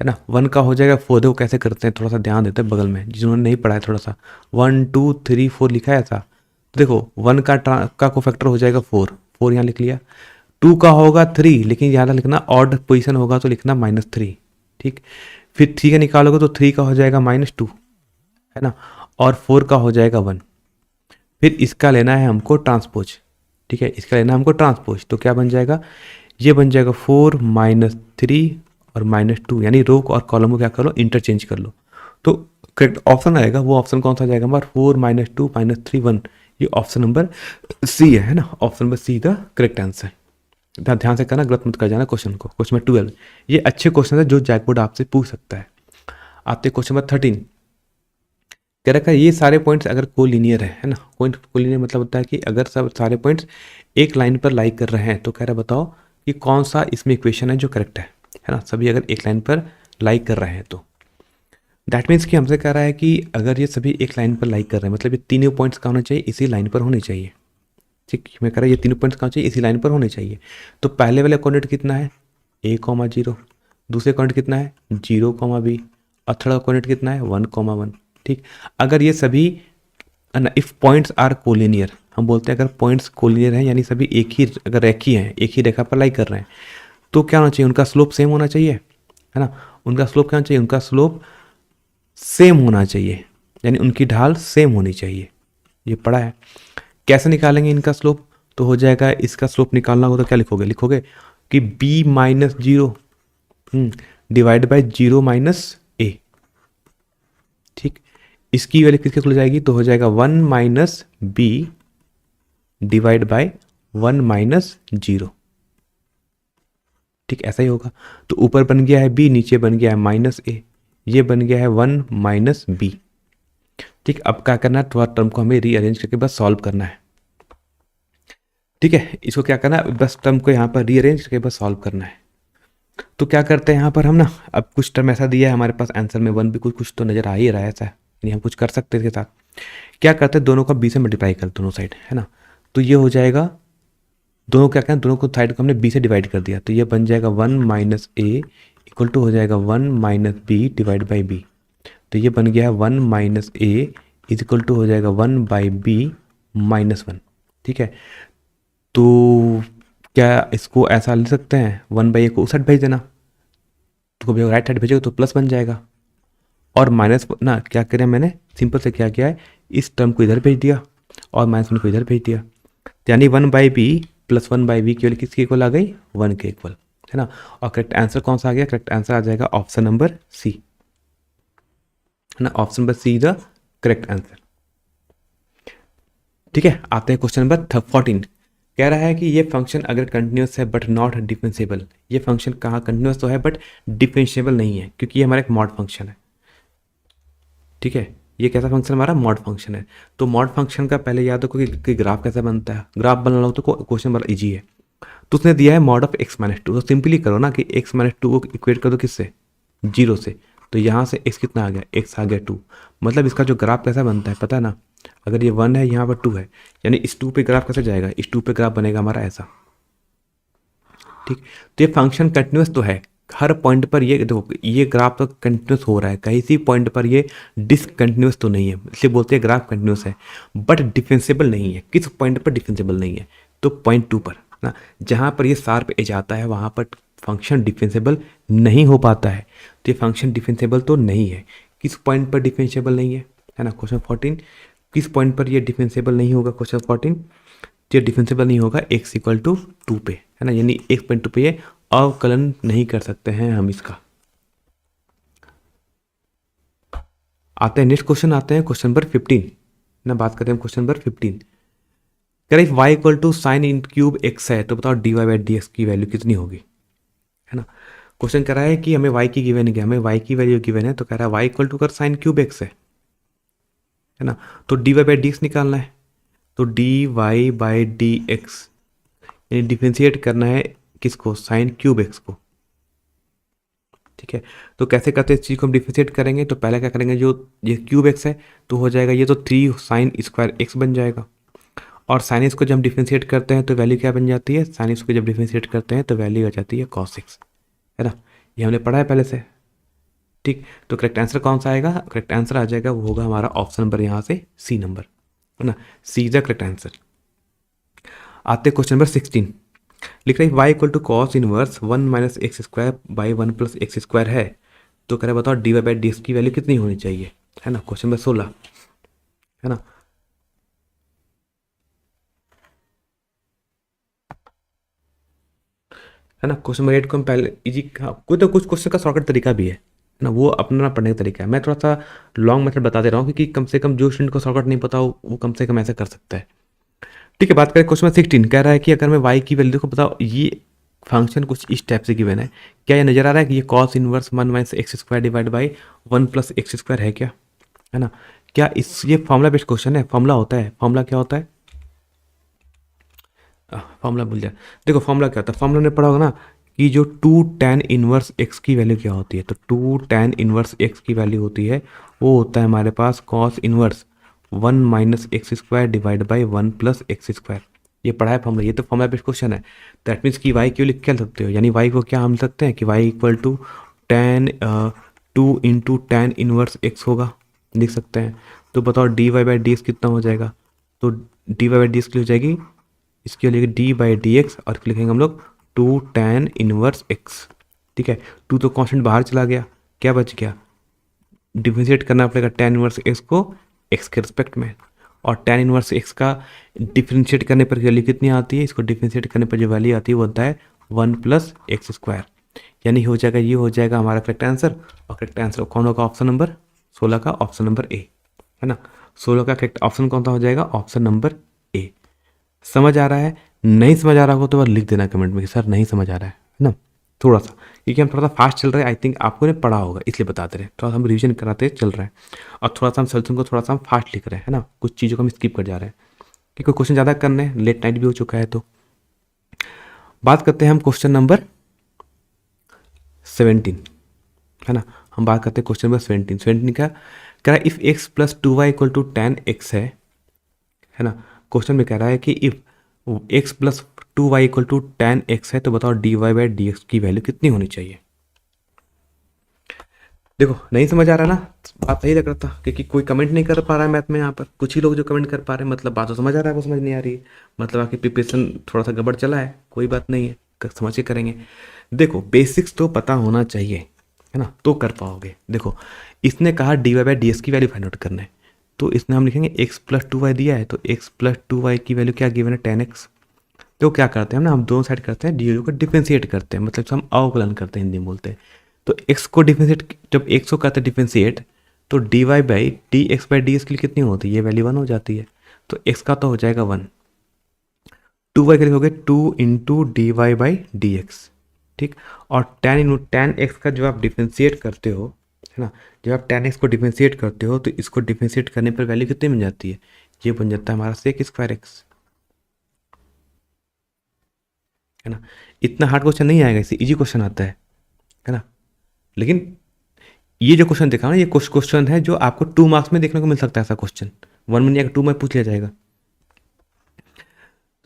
है ना। 1 का हो जाएगा 4, देखो कैसे करते हैं, थोड़ा सा ध्यान देते हैं बगल में, जिन्होंने नहीं पढ़ा है थोड़ा सा, 1 2 3 4 लिखा है ऐसा, तो देखो 1 का को फैक्टर हो जाएगा 4, 4 यहाँ लिख लिया। 2 का होगा 3, लेकिन ज़्यादा लिखना, ऑड पोजीशन होगा तो लिखना -3, ठीक। फिर 3 का निकालोगे तो 3 का हो जाएगा -2, है ना, और 4 का हो जाएगा 1। फिर इसका लेना है हमको ट्रांसपोज, ठीक है, इसका लेना है हमको ट्रांसपोज, तो क्या बन जाएगा, ये बन जाएगा 4 -3 और -2, यानी रो और कॉलम को क्या कर लो, इंटरचेंज कर लो। तो करेक्ट ऑप्शन आएगा, वो ऑप्शन कौन सा जाएगा हमारा, 4 -2 -3 1। ये ऑप्शन नंबर सी है ना, option number see the correct answer. ध्यान से करना, गलत मत कर जाना क्वेश्चन को। क्वेश्चन नंबर 12, ये अच्छे क्वेश्चन है जो जैकबोर्ड आपसे पूछ सकता है। आते क्वेश्चन नंबर 13, कह रखा है ये सारे पॉइंट्स अगर कोलिनियर है ना, कोलिनियर मतलब होता है कि अगर सब सारे पॉइंट्स एक लाइन पर लाई कर रहे हैं, तो कह रहा है बताओ कि कौन सा इसमें इक्वेशन है जो करेक्ट है ना। सभी अगर एक लाइन पर लाई कर रहे हैं तो दैट मीन्स कि हमसे कह रहा है कि अगर ये सभी एक लाइन पर लाई कर रहे हैं, मतलब ये तीनों पॉइंट्स कहाँ होने चाहिए, इसी लाइन पर होने चाहिए। ठीक, मैं कह रहा है ये तीनों पॉइंट्स कहाँ चाहिए, इसी लाइन पर होने चाहिए। तो पहले वाले कोऑर्डिनेट कितना है, a,0, दूसरे कोऑर्डिनेट कितना है 0,b, और थर्ड कोऑर्डिनेट कितना है 1,1। ठीक, अगर ये सभी ना, इफ पॉइंट्स आर कोलिनियर, हम बोलते हैं अगर पॉइंट्स कोलिनियर हैं यानी सभी एक ही, अगर रेखीय हैं, एक ही रेखा पर लाई कर रहे हैं, तो क्या होना चाहिए, उनका स्लोप सेम होना चाहिए, है ना। उनका स्लोप क्या होना चाहिए, उनका स्लोप सेम होना चाहिए, यानी उनकी ढाल सेम होनी चाहिए। ये पढ़ा है। कैसे निकालेंगे इनका स्लोप, तो हो जाएगा, इसका स्लोप निकालना हो तो क्या लिखोगे, लिखोगे कि b -0 डिवाइड बाय 0 - a। ठीक, इसकी वैल्यू किसके हो जाएगी, तो हो जाएगा 1 - b डिवाइड बाय 1 - 0। ठीक, ऐसा ही होगा। तो ऊपर बन गया है b, नीचे बन गया है -a, ये बन गया है 1 - b। ठीक, अब क्या करना है, थोड़ा टर्म को हमें रीअरेंज करके बस सॉल्व करना है। ठीक है, इसको क्या करना है, बस टर्म को यहाँ पर रीअरेंज करके बस सॉल्व करना है। तो क्या करते हैं यहाँ पर हम ना, अब कुछ टर्म ऐसा दिया है हमारे पास आंसर में, वन भी कुछ तो नजर आ ही रहा है ऐसा, यानी हम कुछ कर सकते हैं इसके साथ। क्या करते हैं, दोनों का बी से मल्टीप्लाई कर, दोनों साइड, है ना। तो ये हो जाएगा, दोनों क्या करें, दोनों को साइड को हमने बी से डिवाइड कर दिया, तो ये बन जाएगा 1 - a इक्वल टू हो जाएगा 1 - b डिवाइड बाई बी। तो ये बन गया है 1 - a इज इक्वल टू हो जाएगा 1/b -1। ठीक है, तो क्या इसको ऐसा लिख सकते हैं, 1/a को उस साइड भेज देना, तो कभी राइट साइड भेजोगे तो प्लस बन जाएगा, और माइनस ना क्या करें, मैंने सिंपल से क्या किया है, इस टर्म को इधर भेज दिया और -1 को इधर भेज दिया, यानी 1/b प्लस 1/b की वैल्यू किसके इक्वल आ गई, 1 के इक्वल, है ना। और करेक्ट आंसर कौन सा आ गया, करेक्ट आंसर आ जाएगा ऑप्शन नंबर सी, है ना। Option number see the correct answer. ठीक है, आते हैं क्वेश्चन नंबर 14। कह रहा है कि ये फंक्शन अगर कंटिन्यूस है बट नॉट डिफरेंशिएबल, ये फंक्शन कहाँ कंटिन्यूस तो है बट डिफरेंशिएबल नहीं है, क्योंकि ये हमारा एक मॉड फंक्शन है। ठीक है, ये कैसा फंक्शन, हमारा मॉड फंक्शन है। तो मॉड फंक्शन का पहले याद रखो कि ग्राफ कैसे बनता है, ग्राफ बनाना हो तो क्वेश्चन बड़ा इजी है। तो उसने दिया है मॉड ऑफ x-2, तो सिंपली करो ना कि x-2 को इक्वेट कर दो किससे, 0 से। तो यहाँ से x कितना आ गया, x आ गया 2, मतलब इसका जो ग्राफ कैसा बनता है पता है ना, अगर ये 1 है यहाँ पर 2 है, यानी इस 2 पे ग्राफ कैसे जाएगा, इस 2 पे ग्राफ बनेगा हमारा ऐसा। ठीक, तो ये फंक्शन कंटिन्यूस तो है, हर पॉइंट पर ये देखो, ये ग्राफ तो कंटिन्यूस हो रहा है, कहीं सी पॉइंट पर ये डिसकंटिन्यूस तो नहीं है, इसलिए बोलते हैं ग्राफ कंटिन्यूस है, बट डिफेंसिबल नहीं है। किस पॉइंट पर डिफेंसिबल नहीं है, तो पॉइंट 2 पर ना, जहाँ पर ये शार्प एज आता है वहाँ पर फंक्शन डिफेंसिबल नहीं हो पाता है। तो ये फंक्शन डिफेंसिबल तो नहीं है, किस पॉइंट पर डिफेंसिबल नहीं है ना। क्वेश्चन 14, किस पॉइंट पर ये डिफेंसिबल नहीं होगा, क्वेश्चन 14, ये डिफेंसिबल नहीं होगा x इक्वल टू 2 पे, है ना, यानी 1.2 पे ये अवकलन नहीं कर सकते हैं हम इसका। आते हैं नेक्स्ट क्वेश्चन, आते हैं क्वेश्चन नंबर 15 ना, बात करते हैं क्वेश्चन नंबर 15। कह रहा है y equal to sine in cube x है, तो बताओ dy/dx की वैल्यू कितनी होगी, है ना। क्वेश्चन कह रहा है कि हमें y की गिवन है, हमें y की वैल्यू गिवन है, तो कह रहा है y इक्वल टू कर साइन क्यूब x है ना, तो dy/dx निकालना है, तो dy/dx यानी डिफरेंशिएट करना है किसको, साइन क्यूब एक्स को। ठीक है, तो कैसे करते हैं इस चीज़ को हम डिफरेंशिएट करेंगे, तो पहले क्या करेंगे, जो ये क्यूब एक्स है तो हो जाएगा ये तो 3 साइन स्क्वायर एक्स बन जाएगा, और साइन एक्स को जब हम डिफरेंशिएट करते हैं तो वैल्यू क्या बन जाती है, साइन एक्स को जब डिफरेंशिएट करते हैं तो वैल्यू आ जाती है कॉस एक्स, है ना। ये हमने पढ़ा है पहले से। ठीक, तो करेक्ट आंसर कौन सा आएगा, करेक्ट आंसर आ जाएगा वो होगा हमारा ऑप्शन नंबर यहाँ से सी नंबर, है ना, C is the correct answer. आते क्वेश्चन नंबर 16, लिख रहे हैं y equal to cos inverse 1 - x² by 1 + x² है, तो कह रहे बताओ dy/dx की वैल्यू कितनी होनी चाहिए, है ना। क्वेश्चन नंबर 16, है ना। है ना। क्वेश्चन नंबर 8 को हम पहले इजी, कोई तो कुछ क्वेश्चन का शॉर्टकट तरीका भी है ना, वो अपना पढ़ने का तरीका है। मैं थोड़ा सा लॉन्ग मेथड बता दे रहा हूँ, क्योंकि कम से कम जो स्टूडेंट को शॉर्टकट नहीं पता हो वो कम से कम ऐसा कर सकता है। ठीक है, बात करें क्वेश्चन नंबर 16, कह रहा है कि अगर मैं y की वैल्यू को बताओ, ये फंक्शन कुछ इस टाइप से गिवन है। क्या ये नजर आ रहा है कि ये cos inverse 1 minus x square divide by 1 plus x square है क्या, है ना। क्या इस, ये फॉर्मूला बेस्ड क्वेश्चन है, फॉर्मूला होता है, फॉर्मूला क्या होता है, फॉर्मूला भूल जाए। देखो फॉर्मूला क्या होता है, फॉर्मूला ने पढ़ा होगा ना कि जो 2 tan इनवर्स एक्स की वैल्यू क्या होती है, तो 2 tan इनवर्स एक्स की वैल्यू होती है, वो होता है हमारे पास cos inverse 1 minus x square divide by 1 plus x square. ये पढ़ा है फॉर्मूला, ये तो फॉर्मूला बेस्ड क्वेश्चन है। दैट मीन्स कि वाई क्यों लिख के सकते हो, यानी वाई को क्या हम सकते हैं कि Y equal to tan 2 into tan inverse X होगा, लिख सकते हैं। तो बताओ D Y by D X कितना हो जाएगा, तो D Y by D X की हो जाएगी, इसके लिए डी बाई डी एक्स, और इसके लिखेंगे हम लोग 2 tan इनवर्स एक्स। ठीक है, 2 तो कांस्टेंट बाहर चला गया, क्या बच गया, डिफरेंशिएट करना पड़ेगा tan इनवर्स एक्स को एक्स के रिस्पेक्ट में, और tan इनवर्स एक्स का डिफरेंशिएट करने पर वैल्यू कितनी आती है, इसको डिफरेंशिएट करने पर जो वैल्यू आती है वो होता है 1 प्लस एक्स स्क्वायर। यानी हो जाएगा, ये हो जाएगा हमारा करेक्ट आंसर। और करेक्ट आंसर कौन होगा, ऑप्शन नंबर 16 का, ऑप्शन नंबर ए, है ना। 16 का करेक्ट ऑप्शन कौन सा हो जाएगा, ऑप्शन नंबर ए। समझ आ रहा है, नहीं समझ आ रहा हो तो बस लिख देना कमेंट में कि सर नहीं समझ आ रहा है ना, थोड़ा सा, क्योंकि हम थोड़ा सा फास्ट चल रहे हैं। आई थिंक आपको ने पढ़ा होगा इसलिए बताते रहे, थोड़ा सा हम रिवीजन कराते चल रहे हैं, और थोड़ा सा हम सोल्यूशन को थोड़ा सा हम फास्ट लिख रहे हैं, है ना, कुछ चीज़ों को हम स्किप कर जा रहे हैं क्योंकि क्वेश्चन ज़्यादा करने हैं, लेट नाइट भी हो चुका है। तो बात करते हैं हम क्वेश्चन नंबर 17, है ना। हम बात करते हैं क्वेश्चन नंबर 17 का कह रहा है if X plus 2y equal to ten X है ना। क्वेश्चन में कह रहा है कि if X plus 2y equal to ten X है, तो बताओ D Y by D X की वैल्यू कितनी होनी चाहिए। देखो नहीं समझ आ रहा ना, बात सही लग रहा था, क्योंकि कोई कमेंट नहीं कर पा रहा है मैथ में, यहाँ पर कुछ ही लोग जो कमेंट कर पा रहे हैं, मतलब बात तो समझ आ रहा है, वो समझ नहीं आ रही है, मतलब आपकी प्रिपरेशन थोड़ा सा गड़बड़ चला है, कोई बात नहीं है, समझ के करेंगे। देखो बेसिक्स तो पता होना चाहिए, है ना, तो कर पाओगे। देखो इसने कहा D Y by D X की वैल्यू फाइंड आउट करना है, तो इसमें हम लिखेंगे एक्स प्लस 2y दिया है, तो एक्स प्लस 2y की वैल्यू क्या गिवन है, 10x। तो क्या करते हैं ना, हम दोनों साइड करते हैं, डी को डिफरेंशिएट करते हैं, मतलब हम अवकलन करते हैं, हिंदी में बोलते हैं। तो x को डिफरेंशिएट, जब x को करते हैं डिफरेंशिएट, तो D Y by D X by D X के लिए कितनी होती है, ये वैल्यू 1 हो जाती है, तो x का तो हो जाएगा 1, 2y के लिए हो गया 2 into D Y by D X. ठीक, और टेन एक्स का जब आप डिफरेंशिएट करते हो, है ना, जब आप टेन एक्स को डिफरेंशिएट करते हो तो इसको डिफरेंशिएट करने पर वैल्यू कितनी बन जाती है, ये बन जाता है हमारा सेक स्क्वायर एक्स, है ना। इतना हार्ड क्वेश्चन नहीं आएगा, इससे इजी क्वेश्चन आता है ना। लेकिन ये जो क्वेश्चन देखा ना, ये कुछ क्वेश्चन है जो आपको 2 मार्क्स में देखने को मिल सकता है, ऐसा क्वेश्चन 1 में नहीं आएगा, 2 में पूछ लिया जाएगा।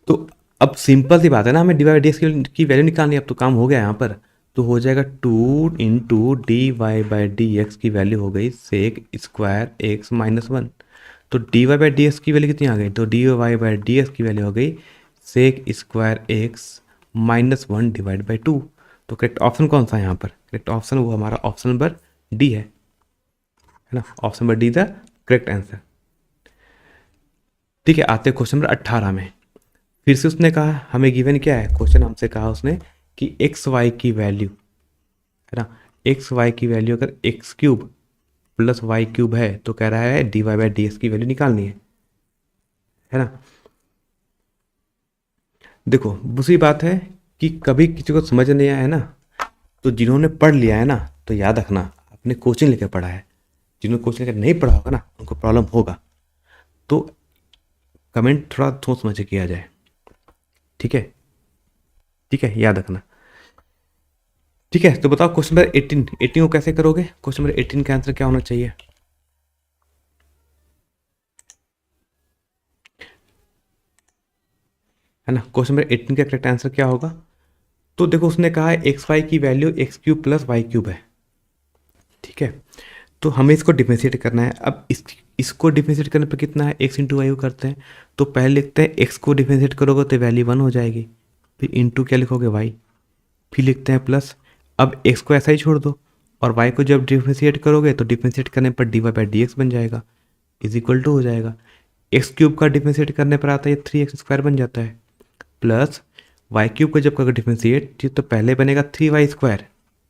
तो अब सिंपल सी बात है ना, हमें डी वाई डी एक्स की वैल्यू निकालनी है, अब तो काम हो गया यहाँ पर। तो हो जाएगा 2 into D Y by D X की वैल्यू हो गई सेक स्क्वायर एक्स माइनस 1। तो D Y by D X की वैल्यू कितनी आ गई, तो D Y by D X की वैल्यू हो गई sec square X minus 1 divide by 2। तो करेक्ट ऑप्शन कौन सा है यहाँ पर, करेक्ट ऑप्शन वो हमारा ऑप्शन नंबर डी है ना, option number D the correct answer. ठीक है, आते हैं क्वेश्चन नंबर 18 में। फिर से उसने कहा, हमें गिवन क्या है, क्वेश्चन हमसे कहा उसने कि एक्स वाई की वैल्यू, है ना, एक्स वाई की वैल्यू अगर X cube plus Y cube है, तो कह रहा है D Y by D X की वैल्यू निकालनी है ना। देखो दूसरी बात है कि कभी किसी को समझ नहीं आया है ना, तो जिन्होंने पढ़ लिया है ना, तो याद रखना आपने कोचिंग लेकर पढ़ा है, जिन्होंने कोचिंग लेकर नहीं पढ़ा होगा ना, उनको प्रॉब्लम होगा। तो कमेंट थोड़ा सोच समझ के किया जाए, ठीक है, ठीक है, याद रखना। ठीक है, तो बताओ क्वेश्चन नंबर 18 को कैसे करोगे, क्वेश्चन नंबर 18 का आंसर क्या होना चाहिए, है ना। क्वेश्चन नंबर 18 का करेक्ट आंसर क्या होगा, तो देखो उसने कहा है एक्स वाई की value X cube plus Y cube है, ठीक है। तो हमें इसको डिफरेंशिएट करना है। अब इसको डिफरेंशिएट करने पर कितना है, एक्स इंटू वाई करते हैं, तो पहले लिखते हैं एक्स को डिफरेंशिएट करोगे तो वैल्यू 1 हो जाएगी, फिर इंटू क्या लिखोगे वाई, फिर लिखते हैं प्लस। अब एक्स को ऐसा ही छोड़ दो, और वाई को जब डिफरेंशिएट करोगे तो डिफरेंशिएट करने पर D Y by D X बन जाएगा, इज इक्वल टू हो जाएगा एक्स क्यूब का डिफरेंशिएट करने पर आता है 3x स्क्वायर बन जाता है, प्लस वाई क्यूब का जब अगर डिफरेंशिएट तो पहले बनेगा 3y²,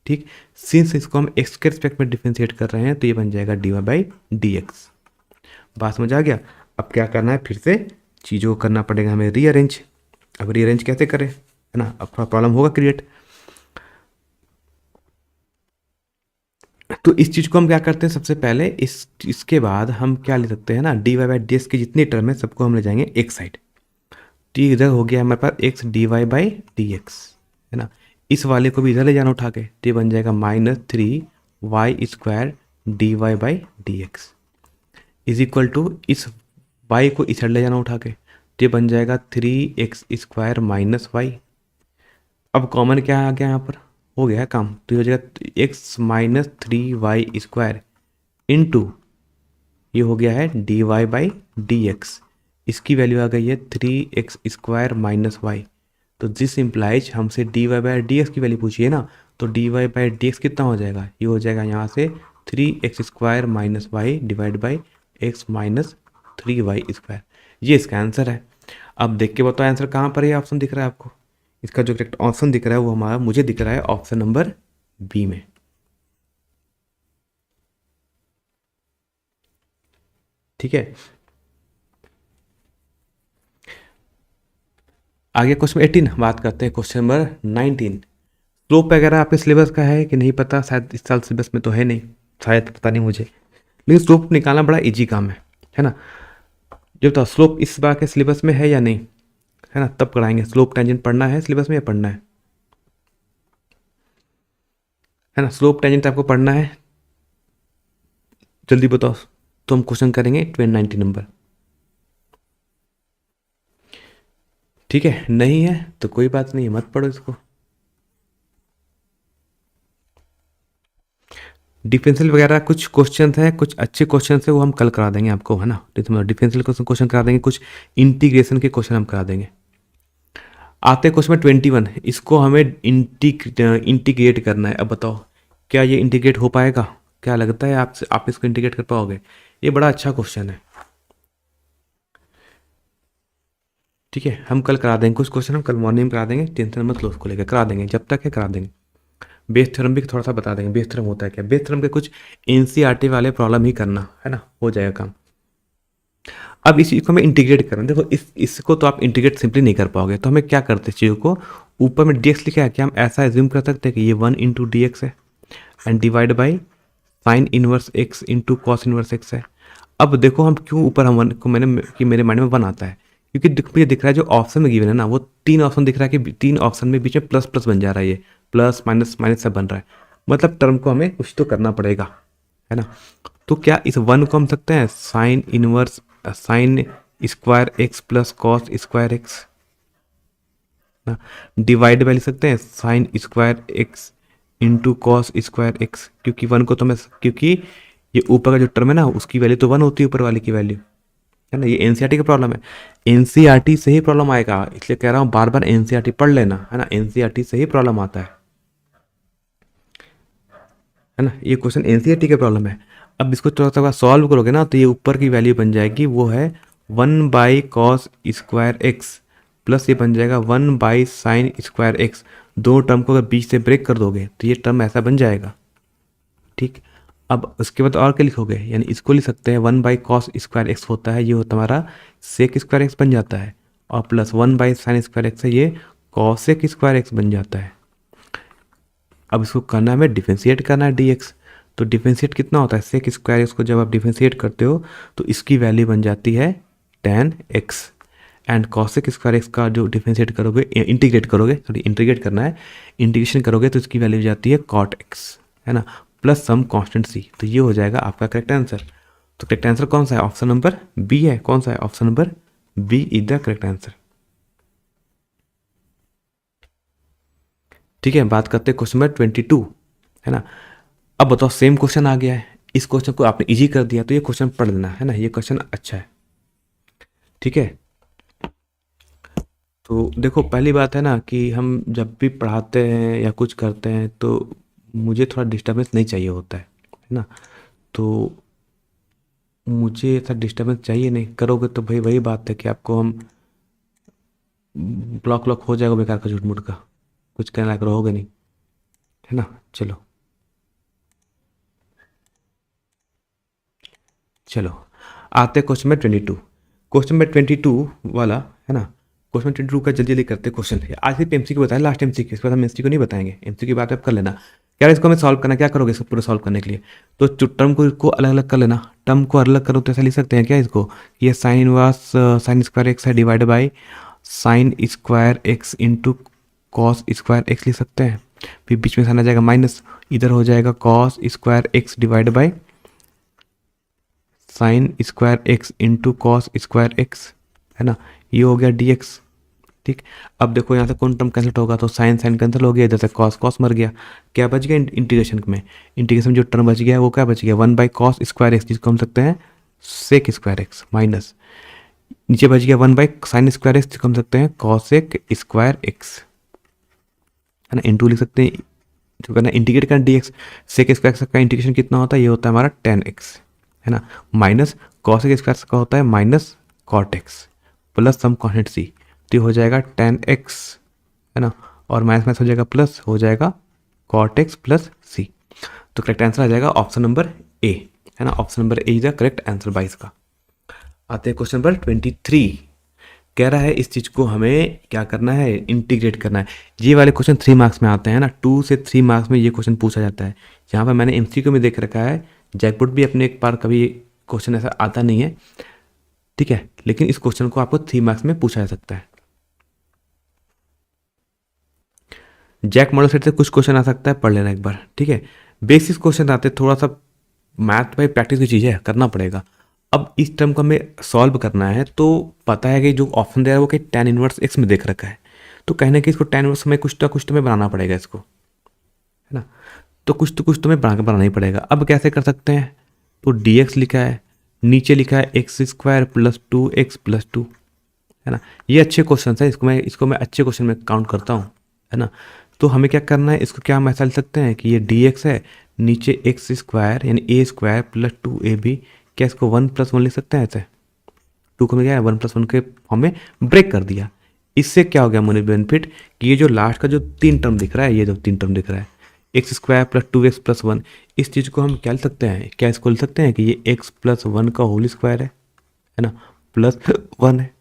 ठीक। सिंस इसको हम x के रिस्पेक्ट में डिफरेंशिएट कर रहे हैं तो ये बन जाएगा dy/dx। बात समझ आ गया। अब क्या करना है, फिर से चीज़ों को करना पड़ेगा हमें रीअरेंज। अब रीअरेंज कैसे करें, है ना, अब थोड़ा प्रॉब्लम होगा क्रिएट। तो इस चीज़ को हम क्या करते हैं, सबसे पहले इसके बाद हम क्या ले सकते हैं ना, dy/dx की जितनी टर्म है सबको हम ले जाएंगे एक साइड। तो इधर हो गया हमारे पास x dy/dx, है ना। इस वाले को भी इधर ले जाना उठा के, तो ये बन जाएगा -3y² dy/dx is equal to इस y को इधर ले जाना उठा के, तो ये बन जाएगा 3x² - y। अब कॉमन क्या आ गया यहाँ पर, हो गया है काम, तो ये हो जाएगा x - 3y² इंटू ये हो गया है dy/dx। इसकी वैल्यू आ गई है 3x² - y। तो दिस इम्प्लाइज हमसे dy/dx की वैल्यू पूछिए ना, तो dy/dx कितना हो जाएगा, ये हो जाएगा यहाँ से 3x² - y divide by x - 3y²। ये इसका आंसर है। अब देख के बताओ आंसर कहाँ पर है, ऑप्शन दिख रहा है आपको। इसका जो करेक्ट ऑप्शन दिख रहा है वो हमारा मुझे दिख रहा है ऑप्शन नंबर बी में। ठीक है, आगे क्वेश्चन 18 बात करते हैं। क्वेश्चन नंबर 19, स्लोप वगैरह आपके सिलेबस का है कि नहीं पता, शायद इस साल सिलेबस में तो है नहीं, शायद पता नहीं मुझे, लेकिन स्लोप निकालना बड़ा इजी काम है ना। जो बताओ स्लोप इस बार के सिलेबस में है या नहीं, है ना, तब कराएंगे। स्लोप टेंजेंट पढ़ना है सिलेबस में या पढ़ना है ना, स्लोप टेंजेंट आपको पढ़ना है, जल्दी बताओ। तो हम क्वेश्चन करेंगे 2019 नंबर। ठीक है, नहीं है तो कोई बात नहीं, मत पढ़ो इसको। डिफरेंशियल वगैरह कुछ क्वेश्चन हैं, कुछ अच्छे क्वेश्चन है वो हम कल करा देंगे आपको, है ना। डिफरेंशियल क्वेश्चन करा देंगे, कुछ इंटीग्रेशन के क्वेश्चन हम करा देंगे। आते क्वेश्चन में 21, इसको हमें इंटीग्रेट करना है। अब बताओ क्या ये इंटीग्रेट हो पाएगा, क्या लगता है आप इसको इंटीग्रेट कर पाओगे। ये बड़ा अच्छा क्वेश्चन है। ठीक है, हम कल करा देंगे कुछ क्वेश्चन, हम कल मॉर्निंग में करा देंगे, टेंशन मत लो, उसको लेकर करा देंगे, जब तक है करा देंगे। बेस थ्योरम भी थोड़ा सा बता देंगे, बेस थ्योरम होता है क्या, बेस थ्योरम के कुछ एनसीईआरटी वाले प्रॉब्लम ही करना, है ना, हो जाएगा काम। अब इस चीज़ को हमें इंटीग्रेट करना, देखो इसको तो आप इंटीग्रेट सिंपली नहीं कर पाओगे, तो हमें क्या करते हैं, चीज़ों को ऊपर में dx लिखा है, क्या हम ऐसा एज्यूम कर सकते हैं कि ये 1 × dx है and divide by sine inverse x into cos inverse x है। अब देखो हम क्यों ऊपर हम 1 को मेरे माइंड में 1 आता है, क्योंकि मुझे दिख रहा है जो ऑप्शन में गिवन है ना, वो 3 ऑप्शन दिख रहा है कि 3 ऑप्शन में बीच में प्लस प्लस बन जा रहा है, ये प्लस माइनस माइनस सब बन रहा है, मतलब टर्म को हमें कुछ तो करना पड़ेगा, है ना। तो क्या इस 1 को हम सकते हैं sign inverse sine square x plus cos square x ना, डिवाइड बाय लिख सकते हैं sine square x into cos square x, क्योंकि 1 को तो मैं, क्योंकि ये ऊपर का जो टर्म है ना उसकी वैल्यू तो 1 होती है, ऊपर वाले की वैल्यू, है ना। ये एनसीईआरटी का प्रॉब्लम है, एनसीईआरटी से ही प्रॉब्लम आएगा, इसलिए कह रहा हूँ बार बार एनसीईआरटी पढ़ लेना, है ना, एनसीईआरटी से ही प्रॉब्लम आता है ना। ये क्वेश्चन एनसीईआरटी का प्रॉब्लम है। अब इसको थोड़ा सा सॉल्व करोगे ना तो ये ऊपर की वैल्यू बन जाएगी, वो है 1/cos स्क्वायर एक्स प्लस ये बन जाएगा 1/sin स्क्वायर एक्स। दो टर्म को अगर बीच से ब्रेक कर दोगे तो ये टर्म ऐसा बन जाएगा, ठीक। अब उसके बाद और क्या लिखोगे, यानी इसको लिख सकते हैं 1/cos स्क्वायर एक्स होता है, ये होता हमारा सेक स्क्वायर एक्स बन जाता है, और प्लस 1/sin स्क्वायर एक्स है, ये कॉसेक स्क्वायर एक्स बन जाता है। अब इसको करना है, हमें डिफरेंशिएट करना है dx। तो डिफरेंशिएट कितना होता है, सेक स्क्वायर एक्स को जब आप डिफरेंशिएट करते हो तो इसकी वैल्यू बन जाती है tan x, and cosec square X का जो डिफरेंशिएट करोगे, इंटीग्रेट करोगे, सॉरी इंटीग्रेट करना है, इंटीग्रेशन करोगे तो इसकी वैल्यू जाती है cot x, है ना, प्लस सम कांस्टेंट c। तो ये हो जाएगा आपका करेक्ट आंसर। तो करेक्ट आंसर कौन सा है, ऑप्शन नंबर बी है। कौन सा है, option number B is the correct answer. ठीक है, बात करते हैं क्वेश्चन नंबर 22, है ना। अब बताओ सेम क्वेश्चन आ गया है, इस क्वेश्चन को आपने इजी कर दिया तो ये क्वेश्चन पढ़ लेना, है ना, ये क्वेश्चन अच्छा है। ठीक है, तो देखो पहली बात है ना कि हम जब भी पढ़ाते हैं या कुछ करते हैं तो मुझे थोड़ा डिस्टर्बेंस नहीं चाहिए होता है ना। तो मुझे ऐसा डिस्टर्बेंस चाहिए नहीं, करोगे तो भाई वही बात है कि आपको हम ब्लॉक व्लॉक हो जाएगा बेकार का, झूठ मूठ का, कुछ कहना लायक रहोगे नहीं, है ना। चलो चलो आते हैं क्वेश्चन नंबर 22। क्वेश्चन नंबर 22 वाला, है ना। क्वेश्चन 22 का जल्दी जल्दी करते हैं क्वेश्चन। आज सिर्फ एमसीक्यू बताया, लास्ट एमसीक्यू, इसके बाद हम एमसीक्यू नहीं बताएंगे, एमसीक्यू की बात आप कर लेना। क्या इसको हमें सॉल्व करना, क्या करोगे इसको पूरा सॉल्व करने के लिए? तो टर्म को अलग अलग कर लेना। टर्म को अलग करो तो ऐसा लिख सकते हैं क्या इसको, ये sine inverse sine square x है divide by sine square x into cos square x लिख सकते हैं। फिर बीच में साइन आ जाएगा माइनस, इधर हो जाएगा cos square x divide by sine square x into cos square x, है ना। ये हो गया डी एक्स। ठीक, अब देखो यहाँ से कौन टर्म कैंसिल होगा, तो साइन साइन कैंसिल हो गया, इधर से कॉस कॉस मर गया। क्या बच गया इंटीग्रेशन में? इंटीग्रेशन में जो टर्म बच गया वो क्या बच गया, 1 बाई कॉस स्क्वायर एक्स, जिसको हम सकते हैं सेक स्क्वायर एक्स, माइनस नीचे बच गया 1 बाई साइन स्क्वायर एक्स, जिसको हम सकते हैं कॉसेक स्क्वायर एक्स, है ना। इंटू लिख सकते हैं, जो करना इंटीग्रेट करना D X, sec square X का इंटीग्रेशन कितना होता है, ये होता है हमारा 10x, है ना, माइनस कॉसेक स्क्वायर का होता है minus cot x, plus some constant C, तो हो जाएगा 10x, है ना, और माइनस माइनस हो जाएगा प्लस, हो जाएगा कॉट एक्स प्लस सी। तो करेक्ट आंसर आ जाएगा ऑप्शन नंबर ए, है ना। Option number A is the correct answer 22 का। आते हैं क्वेश्चन नंबर 23। कह रहा है इस चीज़ को हमें क्या करना है, इंटीग्रेट करना है। ये वाले क्वेश्चन 3 मार्क्स में आते हैं ना, 2 से 3 मार्क्स में ये क्वेश्चन पूछा जाता है। यहाँ पर मैंने एमसीक्यू में देख रखा है, जैकपुट भी अपने एक बार कभी क्वेश्चन ऐसा आता नहीं है, ठीक है, लेकिन इस क्वेश्चन को आपको 3 मार्क्स में पूछा जा सकता है। जैक मॉडल सेट से कुछ क्वेश्चन आ सकता है, पढ़ लेना एक बार, ठीक है। बेसिक क्वेश्चन आते हैं, थोड़ा सा मैथ भाई प्रैक्टिस की चीज़ है, करना पड़ेगा। अब इस टर्म को हमें सॉल्व करना है, तो पता है कि जो ऑप्शन दे रहा है वो कहीं tan इनवर्स x में देख रखा है, तो कहीं ना कहीं इसको tan इनवर्स में कुछ तो हमें बनाना पड़ेगा इसको, है ना। तो कुछ तो हमें बनाना ही पड़ेगा। अब कैसे कर सकते हैं, तो dx लिखा है, नीचे लिखा है x square plus 2x plus 2, है ना। ये अच्छे क्वेश्चन है, इसको मैं अच्छे क्वेश्चन में काउंट करता हूँ, है ना। तो हमें क्या करना है, इसको क्या हम ऐसा लिख सकते हैं कि ये dx है, नीचे एक्स स्क्वायर यानी ए स्क्वायर प्लस 2ab, क्या इसको 1 + 1 लिख सकते हैं ऐसे? 2 को में क्या है 1 + 1 के फॉर्म में ब्रेक कर दिया। इससे क्या हो गया मुझे बेनिफिट, कि ये जो लास्ट का जो 3 टर्म दिख रहा है, ये जो 3 टर्म दिख रहा है x square plus 2x plus 1, इस चीज़ को हम क्या लिख सकते हैं, क्या इसको लिख सकते हैं कि ये x + 1 का होल स्क्वायर है ना, प्लस 1 है।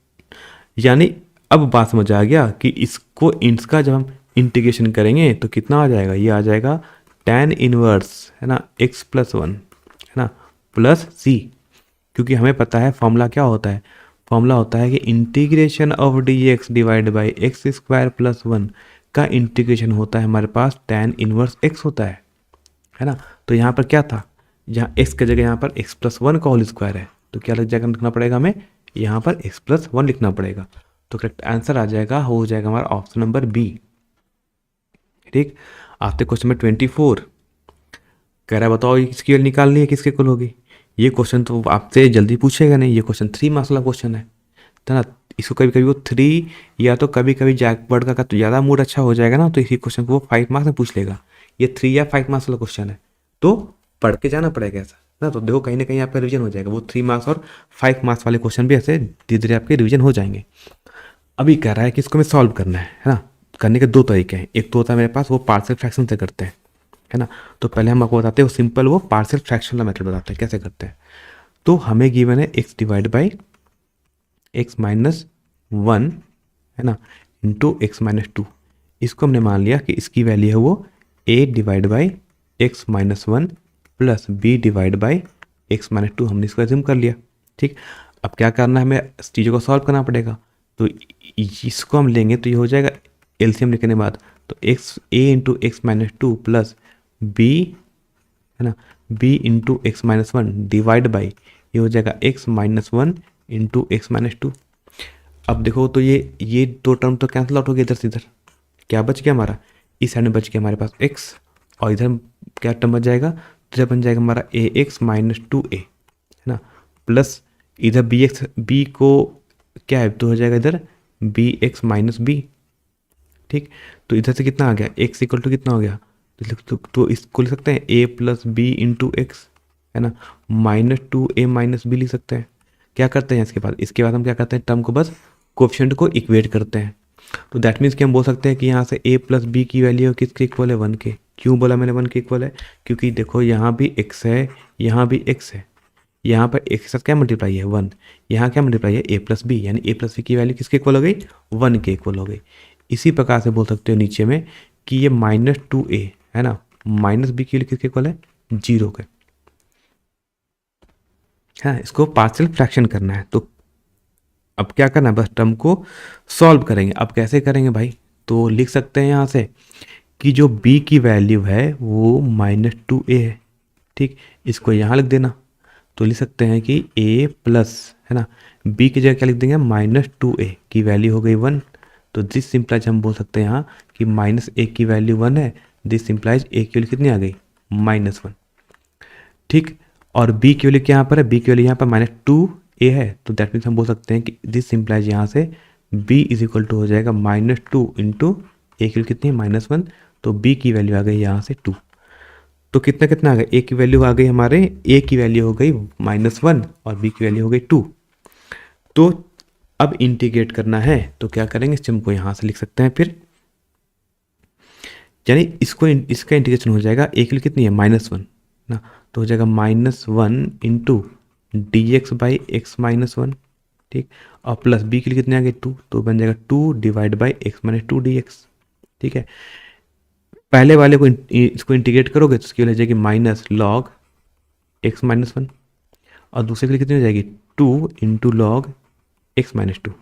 यानी अब बात समझ आ गया कि इसको इसका जब हम इंटीग्रेशन करेंगे तो कितना आ जाएगा, ये आ जाएगा tan इनवर्स, है ना, x + 1, है ना, प्लस c, क्योंकि हमें पता है फॉर्मूला क्या होता है, फॉर्मूला होता है कि integration of dx divide by x square plus 1 का इंटीग्रेशन होता है हमारे पास tan इनवर्स x होता है ना। तो यहाँ पर क्या था, जहाँ x की जगह यहाँ पर x + 1 का होल स्क्वायर है, तो क्या लग जाएगा, लिखना पड़ेगा हमें यहाँ पर x + 1 लिखना पड़ेगा। तो करेक्ट आंसर आ जाएगा, हो जाएगा हमारा ऑप्शन नंबर बी। ठीक, आते क्वेश्चन में 24। कह रहा है बताओ इसकी वैल्यू निकालनी है, किसके कुल होगी। ये क्वेश्चन तो आपसे जल्दी पूछेगा नहीं, ये क्वेश्चन 3 मार्क्स वाला क्वेश्चन है ना। इसको कभी कभी वो 3 या तो कभी कभी जैकबर्ड का तो ज़्यादा मूड अच्छा हो जाएगा ना, तो इसी क्वेश्चन को वो 5 मार्क्स में पूछ लेगा। ये 3 या 5 मार्क्स वाला क्वेश्चन है, तो पढ़ के जाना पड़ेगा ऐसा ना। तो देखो कहीं ना कहीं आपका रिवीजन हो जाएगा, वो 3 मार्क्स और 5 मार्क्स वाले क्वेश्चन भी ऐसे धीरे धीरे आपके रिवीजन हो जाएंगे। अभी कह रहा है कि इसको हमें सॉल्व करना है ना। करने के 2 तरीके हैं, एक तो होता है मेरे पास वो पार्शियल फ्रैक्शन से करते हैं, है ना। तो पहले हम आपको बताते हैं वो सिंपल वो पार्शियल फ्रैक्शन वाला मेथड बताते हैं कैसे करते हैं। तो हमें गिवन है x divide by x minus 1, है ना, इंटू x माइनस 2। इसको हमने मान लिया कि इसकी वैल्यू है वो a divide by x minus 1 plus b divide by x minus 2, हमने इसको एज्यूम कर लिया। ठीक, अब क्या करना है, हमें इस चीज़ों को सॉल्व करना पड़ेगा। तो इसको हम लेंगे तो ये हो जाएगा एलसीएम लिखने के बाद, तो x a into x minus 2 plus b, है ना, b into x minus 1 divide by, ये हो जाएगा x minus 1 into x minus 2। अब देखो तो ये 2 टर्म तो कैंसिल आउट हो गया इधर से इधर, क्या बच गया हमारा, इस साइड में बच गया हमारे पास x, और इधर क्या टर्म बच जाएगा, तो इधर बन जाएगा हमारा ax माइनस 2a, है ना, प्लस इधर b को क्या है, तो हो जाएगा इधर bx माइनस b। ठीक, तो इधर से कितना आ गया, x इक्वल टू कितना हो गया, तो इसको लिख सकते हैं a plus B into X, है ना, माइनस 2a माइनस बी लिख सकते हैं। क्या करते हैं इसके बाद हम क्या करते हैं, टर्म को बस कोएफिशिएंट को इक्वेट करते हैं, तो दैट मीन्स कि हम बोल सकते हैं कि यहाँ से a प्लस बी की वैल्यू किसके इक्वल है, 1 के। क्यों बोला मैंने 1 के इक्वल है, क्योंकि देखो यहाँ भी x है, यहाँ भी x है, यहाँ पर एक के साथ क्या मल्टीप्लाई है, 1, यहाँ क्या मल्टीप्लाई है, a प्लस बी, यानी a प्लस बी की वैल्यू किसके इक्वल हो गई, 1 के इक्वल हो गई। इसी प्रकार से बोल सकते हो नीचे में कि ये -2a है ना, माइनस बी की वैल्यू किसके इक्वल है, 0 के। हाँ, इसको पार्शियल फ्रैक्शन करना है, तो अब क्या करना है, बस टर्म को सॉल्व करेंगे। अब कैसे करेंगे भाई, तो लिख सकते हैं यहाँ से कि जो b की वैल्यू है वो -2a है, ठीक, इसको यहाँ लिख देना। तो लिख सकते हैं कि a प्लस है ना, b की जगह क्या लिख देंगे, -2a की वैल्यू हो गई 1। तो दिस सिंप्लाइज हम बोल सकते हैं यहाँ कि -a की वैल्यू 1 है, दिस सिंप्लाइज a की वैल्यू कितनी आ गई, -1, ठीक। और b की वैल्यू क्या यहाँ पर है, b की वैल्यू यहाँ पर -2a है, तो दैट मीन्स हम बोल सकते हैं कि दिस सिंप्लाइज यहाँ से b इज इक्वल टू हो जाएगा -2 इंटू a की वैल्यू कितनी है, -1, तो b की वैल्यू आ गई यहाँ से 2। तो कितना कितना आ गया, a की वैल्यू आ गई हमारे, a की वैल्यू हो गई -1 और b की वैल्यू हो गई 2। तो अब इंटीग्रेट करना है, तो क्या करेंगे, इस को यहाँ से लिख सकते हैं फिर, यानी इसको इसका इंटीग्रेशन हो जाएगा, a की वैल्यू कितनी है, -1 ना, तो हो जाएगा -1 into D X by X -1, ठीक, और प्लस b के लिए कितने आ गए, 2, तो बन जाएगा 2 डिवाइड बाई एक्स -2 dx, ठीक है। पहले वाले को इसको इंटीग्रेट करोगे तो उसकी वैल्यू हो जाएगी माइनस लॉग एक्स -1, और दूसरे के लिए कितनी हो जाएगी, 2 इंटू लॉग एक्स -2,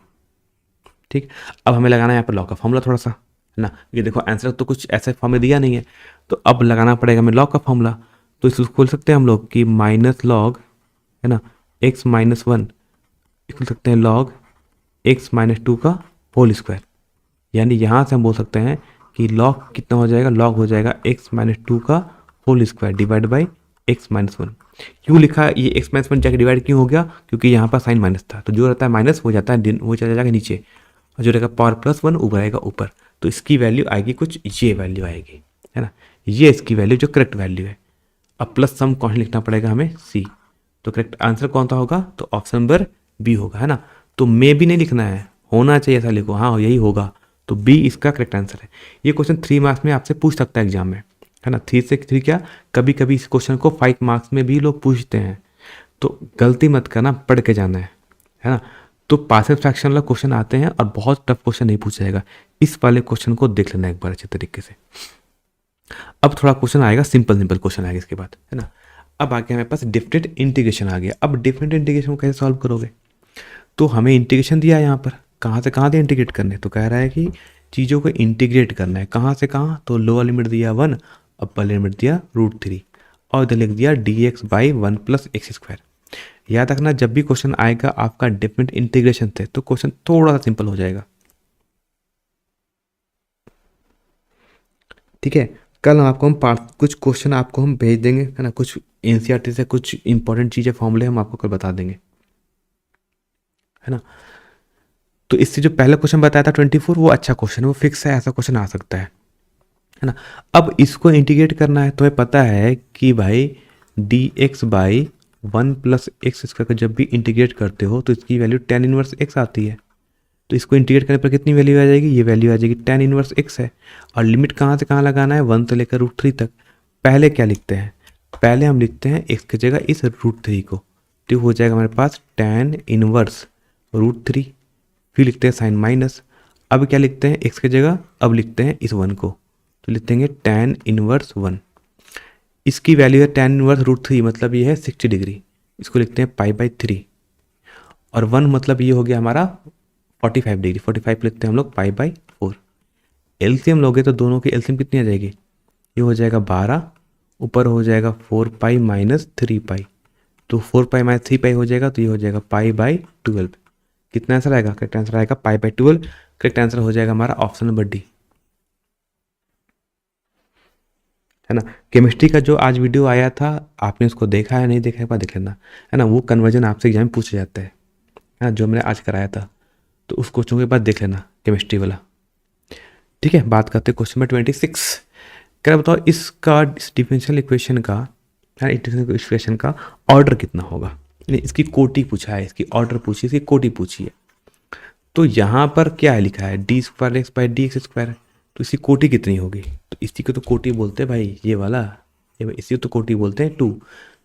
ठीक। अब हमें लगाना है यहाँ पर लॉग का फॉर्मूला थोड़ा सा, है ना, ये देखो आंसर तो कुछ ऐसे फॉर्म में दिया नहीं है, तो अब लगाना पड़ेगा हमें लॉग का फॉर्मूला। तो इसको खोल सकते हैं हम लोग कि माइनस लॉग है ना एक्स -1 लिख सकते हैं लॉग एक्स -2 का होल स्क्वायर, यानी यहाँ से हम बोल सकते हैं कि लॉग कितना हो जाएगा, लॉग हो जाएगा एक्स -2 का whole square divide by X -1। क्यों लिखा ये एक्स -1 जाके डिवाइड क्यों हो गया, क्योंकि यहाँ पर साइन माइनस था, तो जो रहता है माइनस हो जाता है, वो चला जाएगा नीचे, और जो रहेगा पावर +1 ऊपर आएगा ऊपर, तो इसकी वैल्यू आएगी कुछ ये वैल्यू आएगी, है ना, ये इसकी वैल्यू जो करेक्ट वैल्यू है। अब प्लस सम कौन लिखना पड़ेगा हमें, सी, तो करेक्ट आंसर कौन सा होगा, तो ऑप्शन नंबर बी होगा, है ना। तो मे भी नहीं लिखना है, होना चाहिए ऐसा लिखो, हाँ यही होगा, तो बी इसका करेक्ट आंसर है। ये क्वेश्चन 3 मार्क्स में आपसे पूछ सकता है एग्जाम में, है ना, 3 से 3 क्या, कभी कभी इस क्वेश्चन को 5 मार्क्स में भी लोग पूछते हैं, तो गलती मत करना, पढ़ के जाना है ना। तो पार्शियल फ्रैक्शन वाला क्वेश्चन आते हैं और बहुत टफ क्वेश्चन नहीं पूछा जाएगा, इस वाले क्वेश्चन को देख लेना एक बार अच्छे तरीके से। अब थोड़ा क्वेश्चन आएगा, सिंपल क्वेश्चन आएगा इसके बाद, है ना। अब आगे हमारे पास डिफरेंट इंटीग्रेशन आ गया। अब डिफरेंट इंटीग्रेशन को कैसे सॉल्व करोगे, तो हमें इंटीग्रेशन दिया है यहाँ पर, कहाँ से कहाँ दे इंटीग्रेट करने, तो कह रहा है कि चीज़ों को इंटीग्रेट करना है, कहाँ से कहाँ, तो लोअर लिमिट दिया 1, अपर लिमिट दिया √3, और इधर लिख दिया dx बाई 1 + x²। याद रखना जब भी क्वेश्चन आएगा आपका डिफरेंट इंटीग्रेशन से, तो क्वेश्चन थोड़ा सा सिंपल हो जाएगा, ठीक है। कल आपको हम कुछ क्वेश्चन आपको हम भेज देंगे, है ना, कुछ एनसीईआरटी से कुछ इंपॉर्टेंट चीज़ें फॉर्मूले हम आपको कल बता देंगे, है ना। तो इससे जो पहला क्वेश्चन बताया था 24, वो अच्छा क्वेश्चन है, वो फिक्स है, ऐसा क्वेश्चन आ सकता है ना। अब इसको इंटीग्रेट करना है, तो हमें पता है कि भाई dx बाई 1 + x² का जब भी इंटीग्रेट करते हो तो इसकी वैल्यू tan इनवर्स x आती है, तो इसको इंटीग्रेट करने पर कितनी वैल्यू आ जाएगी, ये वैल्यू आ जाएगी tan इनवर्स x है, और लिमिट कहाँ से कहाँ लगाना है, 1 से लेकर √3 तक। पहले क्या लिखते हैं, पहले हम लिखते हैं x की जगह इस √3 को, तो हो जाएगा हमारे पास tan इनवर्स √3, फिर लिखते हैं साइन माइनस। अब क्या लिखते हैं x की जगह, अब लिखते हैं इस 1 को, तो लिख देंगे tan इनवर्स 1, इसकी वैल्यू है tan इनवर्स √3, मतलब ये है 60 डिग्री, इसको लिखते हैं π/3, और 1 मतलब ये हो गया हमारा 45 डिग्री, 45 लिखते हैं हम लोग π/4। एलसीएम लोगे तो दोनों की एलसीएम कितनी आ जाएगी, ये हो जाएगा 12, ऊपर हो जाएगा 4π - 3π, तो 4π - 3π हो जाएगा, तो ये हो जाएगा π/12। कितना आंसर आएगा, करेक्ट आंसर आएगा π/12, करेक्ट आंसर हो जाएगा हमारा ऑप्शन नंबर डी, है ना। केमिस्ट्री का जो आज वीडियो आया था, आपने उसको देखा है नहीं देखा है, एक बार देख लेना, है ना, वो कन्वर्जन आपसे एग्जाम में पूछा जाता है ना, जो मैंने आज कराया था, तो उस क्वेश्चन के बाद देख लेना केमिस्ट्री वाला, ठीक है। बात करते हैं क्वेश्चन नंबर 26, क्या बताओ इसका, इस डिफरेंशियल इक्वेशन का, डिफरेंशियल इक्वेशन का ऑर्डर कितना होगा, इसकी कोटि पूछा है, इसकी ऑर्डर पूछी, इसकी कोटि पूछी है। तो यहाँ पर क्या है लिखा है, D square x by D x square, तो इसकी कोटि कितनी होगी, तो इसी को तो कोटि बोलते हैं भाई, ये वाला, इसी को तो कोटि बोलते हैं 2।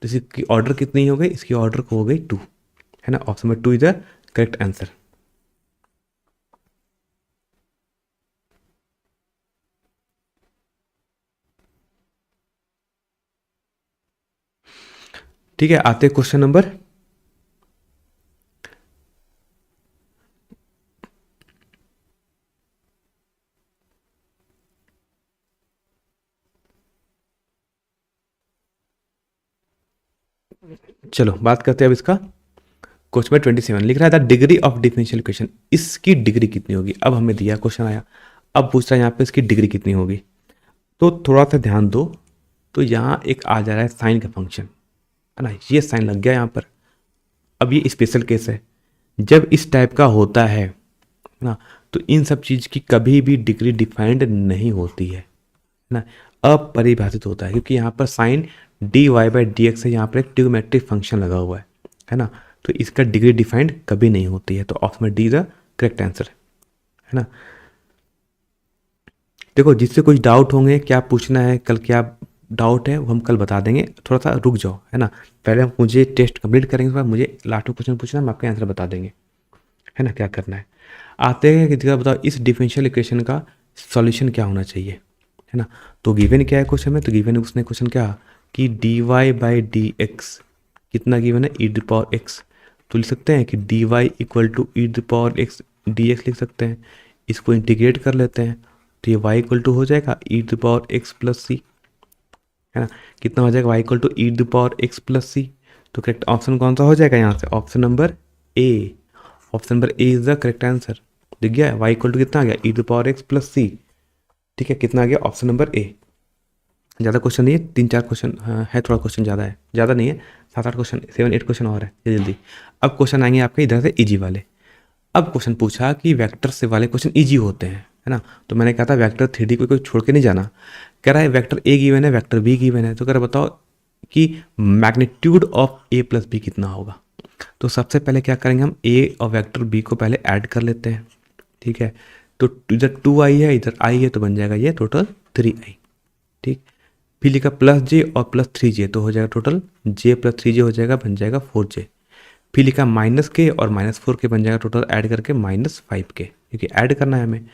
तो इसकी ऑर्डर कितनी हो गई, इसकी ऑर्डर को हो गई 2, है ना। Option number 2 is the correct answer. ठीक है, आते क्वेश्चन नंबर, चलो बात करते हैं अब इसका। क्वेश्चन नंबर 27 लिख रहा है the degree of differential equation, इसकी डिग्री कितनी होगी। अब हमें दिया क्वेश्चन आया, अब पूछ रहा है यहाँ पे इसकी डिग्री कितनी होगी। तो थोड़ा सा ध्यान दो, तो यहाँ एक आ जा रहा है साइन का फंक्शन, है ना, ये साइन लग गया यहाँ पर। अब ये स्पेशल केस है, जब इस टाइप का होता है ना, तो इन सब चीज़ की कभी भी डिग्री डिफाइंड नहीं होती है ना, अपरिभाषित होता है, क्योंकि यहाँ पर sine D Y by D X है, यहाँ पर एक ट्रिग्नोमेट्रिक फंक्शन लगा हुआ है ना, तो इसका डिग्री डिफाइंड कभी नहीं होती है। तो ऑप्शन में डी द करेक्ट आंसर है ना। देखो, जिससे कुछ डाउट होंगे, क्या पूछना है कल, क्या डाउट है वो हम कल बता देंगे, थोड़ा सा रुक जाओ, है ना। पहले मुझे टेस्ट कंप्लीट करेंगे, उसके बाद मुझे लास्ट में क्वेश्चन पूछना, हम आपका आंसर बता देंगे, है ना, क्या करना है। आते हैं कि बताओ इस डिफरेंशियल इक्वेशन का सॉल्यूशन क्या होना चाहिए, है ना। तो गिवन क्या है क्वेश्चन में, तो गिवन उसने क्वेश्चन क्या कि D Y by D X कितना गिवन है, ई द पावर एक्स, तो लिख सकते हैं कि D Y equal to E the power X D X लिख सकते हैं। इसको इंटीग्रेट कर लेते हैं, तो ये y इक्वल टू हो जाएगा e the power x plus C, है ना। कितना हो जाएगा y equal to E the power x plus C. तो करेक्ट ऑप्शन कौन सा हो जाएगा यहाँ से, option number A. Option number A is the correct answer. दिख गया y इक्वल टू कितना आ गया, e the power x plus C. ठीक है, कितना आ गया, ऑप्शन नंबर ए। ज़्यादा क्वेश्चन नहीं है, 3-4 क्वेश्चन है, थोड़ा क्वेश्चन ज़्यादा है, ज़्यादा नहीं है, 7-8 क्वेश्चन, 7-8 क्वेश्चन और है, जल्दी। अब क्वेश्चन आएंगे आपके इधर से ईजी वाले। अब क्वेश्चन पूछा कि वेक्टर से वाले क्वेश्चन ईजी होते हैं, है ना। तो मैंने कहा था वेक्टर 3D को कोई छोड़ के नहीं जाना। कह रहा है वेक्टर ए गिवन है, वेक्टर बी गिवन है, तो कह रहा है बताओ कि magnitude of A plus B कितना होगा। तो सबसे पहले क्या करेंगे, हम ए और वेक्टर बी को पहले ऐड कर लेते हैं। ठीक है, तो इधर 2i है, इधर i है, तो बन जाएगा ये टोटल 3i। ठीक, फिर लिखा प्लस जे और प्लस 3j, तो हो जाएगा टोटल j प्लस 3j हो जाएगा, बन जाएगा 4j। फिर लिखा माइनस के और माइनस 4 के, बन जाएगा टोटल ऐड करके -5 के, क्योंकि ऐड करना है हमें।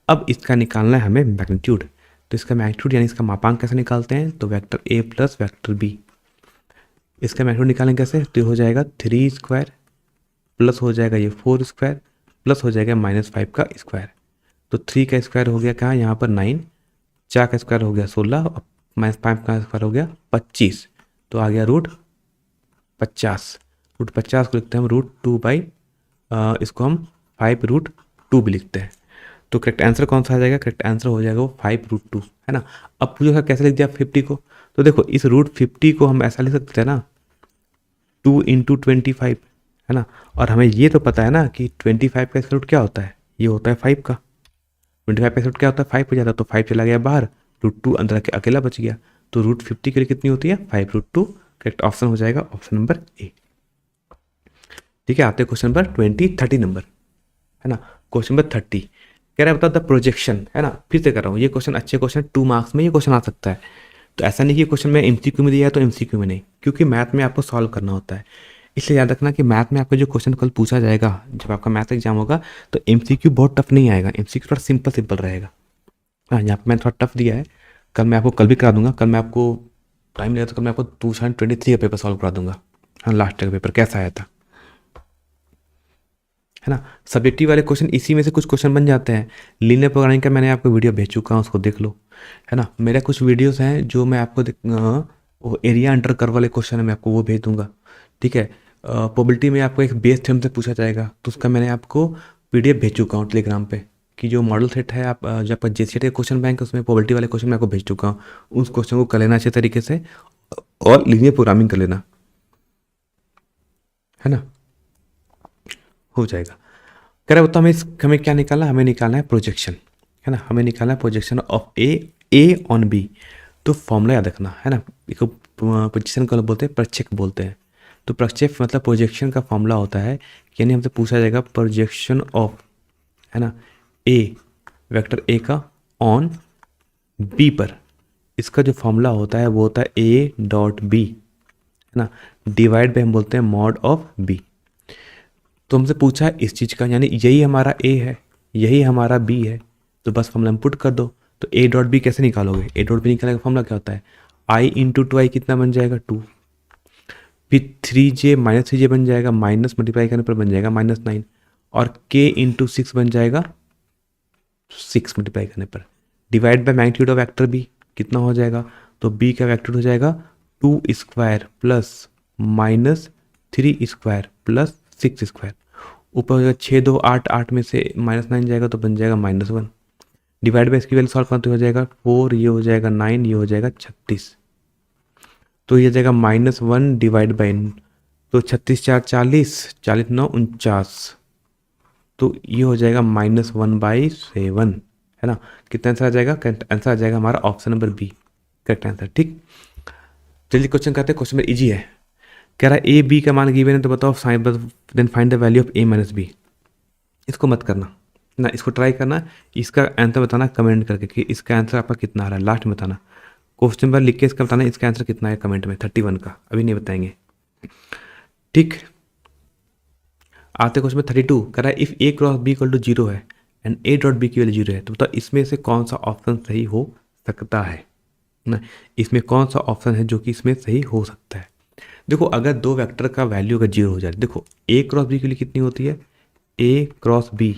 अब इसका निकालना है हमें मैग्नीट्यूड, तो इसका मैग्नीट्यूड यानी इसका मापांक कैसे निकालते हैं, तो vector A plus vector B, इसका मैग्नीट्यूड निकालेंगे कैसे, तो हो जाएगा 3 स्क्वायर प्लस हो जाएगा ये 4 स्क्वायर प्लस हो जाएगा -5 का स्क्वायर। तो 3 का स्क्वायर हो गया कहाँ, यहाँ पर 9, 4 का स्क्वायर हो गया 16 और -5 का स्क्वायर हो गया 25, तो आ गया √50। √50 को लिखते हैं हम √2/, इसको हम 5√2 भी लिखते हैं। तो करेक्ट आंसर कौन सा आ जाएगा, करेक्ट आंसर हो जाएगा वो 5√2, है ना। अब पूछो सर कैसे लिख दिया 50 को, तो देखो इस √50 को हम ऐसा लिख सकते हैं ना, 2 × 25, है ना। और हमें ये तो पता है ना कि 25 का स्क्वायर रूट क्या होता है, ये होता है 5 का। 25 का स्क्वायर रूट क्या होता है, 5 हो जाता है, तो 5 चला गया बाहर, √2 अंदर के अकेला बच गया, तो √50 के लिए कितनी होती है 5√2। करेक्ट ऑप्शन हो जाएगा ऑप्शन नंबर ए। ठीक है, आते हैं क्वेश्चन नंबर 30 नंबर, है ना। क्वेश्चन नंबर 30 कह रहा है बता द प्रोजेक्शन, है ना। फिर से कर रहा हूँ, ये क्वेश्चन अच्छे क्वेश्चन 2 मार्क्स में ये क्वेश्चन आ सकता है। तो ऐसा नहीं कि क्वेश्चन में MCQ में दिया है तो MCQ में नहीं, क्योंकि मैथ में आपको सॉल्व करना होता है। इसलिए याद रखना कि मैथ में आपको जो क्वेश्चन कल पूछा जाएगा, जब आपका मैथ एग्जाम होगा, तो MCQ बहुत टफ नहीं आएगा, MCQ थोड़ा सिंपल रहेगा। हाँ, यहाँ पर मैंने थोड़ा टफ दिया है, कल मैं आपको कल भी करा दूंगा, कल मैं आपको टाइम लगेगा तो कल मैं आपको 2023 का पेपर सॉल्व करा दूंगा, हाँ, लास्ट का पेपर कैसा आया था, है ना। सब्जेक्टिव वाले क्वेश्चन इसी में से कुछ क्वेश्चन बन जाते हैं। लीनियर प्रोग्रामिंग का मैंने आपको वीडियो भेज चुका हूँ, उसको देख लो, है ना। मेरे कुछ वीडियोस हैं जो मैं आपको वो एरिया अंडर कर्व वाले क्वेश्चन है, मैं आपको वो भेज दूंगा। ठीक है, प्रोबेबिलिटी में आपको एक बेस थ्योरम से पूछा जाएगा, तो उसका मैंने आपको PDF भेज चुका हूँ टेलीग्राम पे, कि जो मॉडल सेट है आप जो आपका JCET का क्वेश्चन बैंक है, उसमें प्रोबेबिलिटी वाले क्वेश्चन मैं आपको भेज चुका हूँ। उस क्वेश्चन को कर लेना अच्छे तरीके से और लीनियर प्रोग्रामिंग कर लेना, है ना, हो जाएगा। कह रहा होता हमें क्या निकालना, हमें निकालना है प्रोजेक्शन, है ना, हमें निकालना है projection of A on B. तो फॉर्मूला याद रखना, है ना। इसको पोजीशन को बोलते हैं, प्रक्षेप बोलते हैं। तो प्रक्षेप मतलब प्रोजेक्शन का फॉर्मूला होता है, यानी हमसे पूछा जाएगा प्रोजेक्शन ऑफ है ना, ए वेक्टर ए का ऑन बी पर, इसका जो फॉर्मूला होता है वो होता है ए डॉट बी, है ना, डिवाइड बाय हम बोलते हैं मॉड ऑफ बी। तो हमसे पूछा है इस चीज़ का, यानी यही हमारा ए है, यही हमारा बी है, तो बस फॉर्मूला में पुट कर दो। तो ए डॉट बी कैसे निकालोगे, ए डॉट बी निकालने का फॉर्मूला क्या होता है, आई इंटू टू आई कितना बन जाएगा 2, फिर 3j माइनस 3j बन जाएगा, माइनस मल्टीप्लाई करने पर बन जाएगा -9, और k इंटू 6 बन जाएगा 6 मल्टीप्लाई करने पर, divide by magnitude of vector B कितना हो जाएगा, तो b का वेक्टर हो जाएगा 2 square plus -3 square plus 6 square, ऊपर हो जाएगा 6 2 8, 8 में से -9 जाएगा तो बन जाएगा -1, डिवाइड बाय इसकी वैल्यू सॉल्व करते हो जाएगा 4, ये हो जाएगा 9, ये हो जाएगा 36, तो ये जाएगा -1 डिवाइड बाई, तो 36 4 40, 40 9 49, तो ये हो जाएगा -1/7, है ना। कितना आंसर आ जाएगा, करेक्ट आंसर आ जाएगा हमारा option number B, correct answer. ठीक, जल्दी क्वेश्चन करते हैं, क्वेश्चन नंबर इजी है। कह रहा है ए बी का मान गिवन है, तो बताओ then find the value of A minus B. इसको मत करना ना, इसको ट्राई करना, इसका आंसर बताना कमेंट करके कि इसका आंसर आपका कितना आ रहा है, लास्ट में बताना, क्वेश्चन नंबर लिख के इसका बताना इसका आंसर कितना है कमेंट में, 31 का, अभी नहीं बताएंगे। ठीक, आते क्वेश्चन में 32, कह रहा है if A cross B equal to 0 है एंड ए डॉट बी की वैल्यू 0 है, तो बताओ इसमें से कौन सा ऑप्शन सही हो सकता है ना, इसमें कौन सा ऑप्शन है जो कि इसमें सही हो सकता है। देखो अगर दो वेक्टर का वैल्यू अगर 0 हो जाए, देखो ए क्रॉस बी के लिए कितनी होती है, ए क्रॉस बी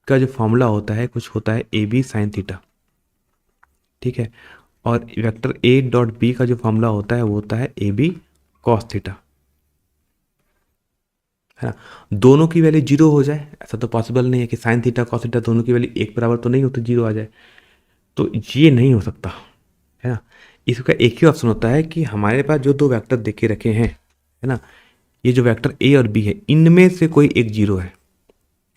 का जो फॉर्मूला होता है कुछ होता है ए बी साइन थीटा, ठीक है, और वेक्टर ए डॉट बी का जो फॉर्मूला होता है वो होता है ए बी कॉस थीटा, है ना। दोनों की वैल्यू 0 हो जाए ऐसा तो पॉसिबल नहीं है कि साइन थीटा कॉस थीटा दोनों की वैल्यू एक बराबर तो नहीं होती, 0 आ जाए, तो ये नहीं हो सकता, है ना। इसका एक ही ऑप्शन होता है कि हमारे पास जो दो वेक्टर देखे रखे हैं, है ना, ये जो वेक्टर ए और बी है इनमें से कोई एक 0 है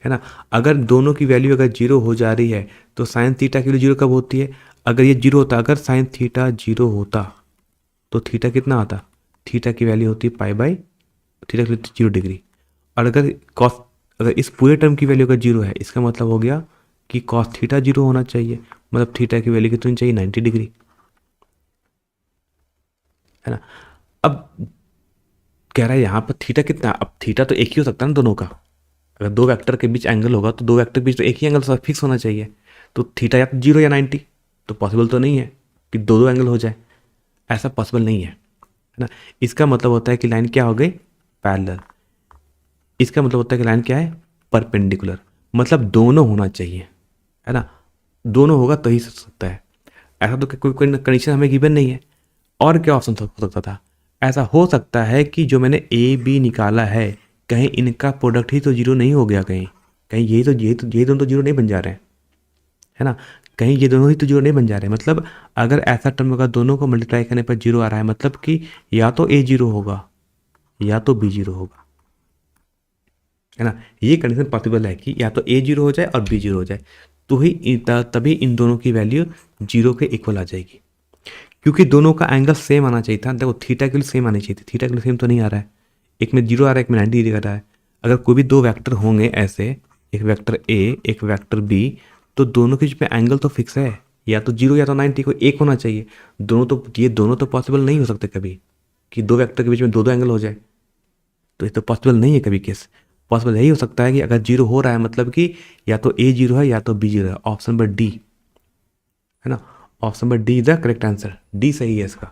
ना। अगर दोनों की वैल्यू अगर 0 हो जा रही है तो साइन थीटा की वैल्यू 0 कब होती है, अगर ये 0 होता, अगर साइन थीटा 0 होता तो थीटा कितना आता, थीटा की वैल्यू होती है पाई बाई, थीटा की वैल्यू 0 डिग्री, और अगर कॉस, अगर इस पूरे टर्म की वैल्यू अगर 0 है इसका मतलब हो गया कि कॉस थीटा 0 होना चाहिए, मतलब थीटा की वैल्यू कितनी चाहिए 90 डिग्री, है ना। अब कह रहा है यहाँ पर थीटा कितना, अब थीटा तो एक ही हो सकता है ना दोनों का, अगर दो वेक्टर के बीच एंगल होगा तो दो वेक्टर के बीच तो एक ही एंगल फिक्स होना चाहिए, तो थीटा या तो 0 या 90, तो पॉसिबल तो नहीं है कि दो दो एंगल हो जाए, ऐसा पॉसिबल नहीं है ना। इसका मतलब होता है कि लाइन क्या हो गई, पैरेलल, इसका मतलब होता है कि लाइन क्या है, परपेंडिकुलर, मतलब दोनों होना चाहिए, है ना, दोनों होगा तो ही हो सकता है, ऐसा तो कोई कोई कंडीशन हमें गिवन नहीं है। और क्या ऑप्शन हो सकता था, ऐसा हो सकता है कि जो मैंने ए बी निकाला है कहीं इनका प्रोडक्ट ही तो 0 नहीं हो गया, कहीं कहीं ये दोनों तो 0 नहीं बन जा रहे हैं, है ना, कहीं ये दोनों ही तो 0 नहीं बन जा रहे हैं, मतलब अगर ऐसा टर्म होगा दोनों को मल्टीप्लाई करने पर 0 आ रहा है, मतलब कि या तो ए 0 होगा या तो बी 0 होगा, है ना। ये कंडीशन पॉसिबल है कि या तो ए 0 हो जाए और बी 0 हो जाए, तो ही तभी इन दोनों की वैल्यू 0 के इक्वल आ जाएगी, क्योंकि दोनों का एंगल सेम आना चाहिए था। देखो थीटा के लिए सेम आनी चाहिए थी, थीटा के लिए सेम तो नहीं आ रहा है, एक में 0 आ रहा है एक में 90 डिग्री आ रहा है। अगर कोई भी दो वेक्टर होंगे ऐसे, एक वेक्टर ए एक वेक्टर बी, तो दोनों के बीच में एंगल तो फिक्स है, या तो 0 या तो 90, कोई एक होना चाहिए, दोनों तो, ये दोनों तो पॉसिबल नहीं हो सकते कभी कि दो वेक्टर के बीच में दो दो एंगल हो जाए, तो ये तो पॉसिबल नहीं है कभी केस। पॉसिबल यही हो सकता है कि अगर 0 हो रहा है मतलब कि या तो ए 0 है या तो बी 0 है, ऑप्शन नंबर डी, है ना, option number D is the correct answer, D सही है इसका,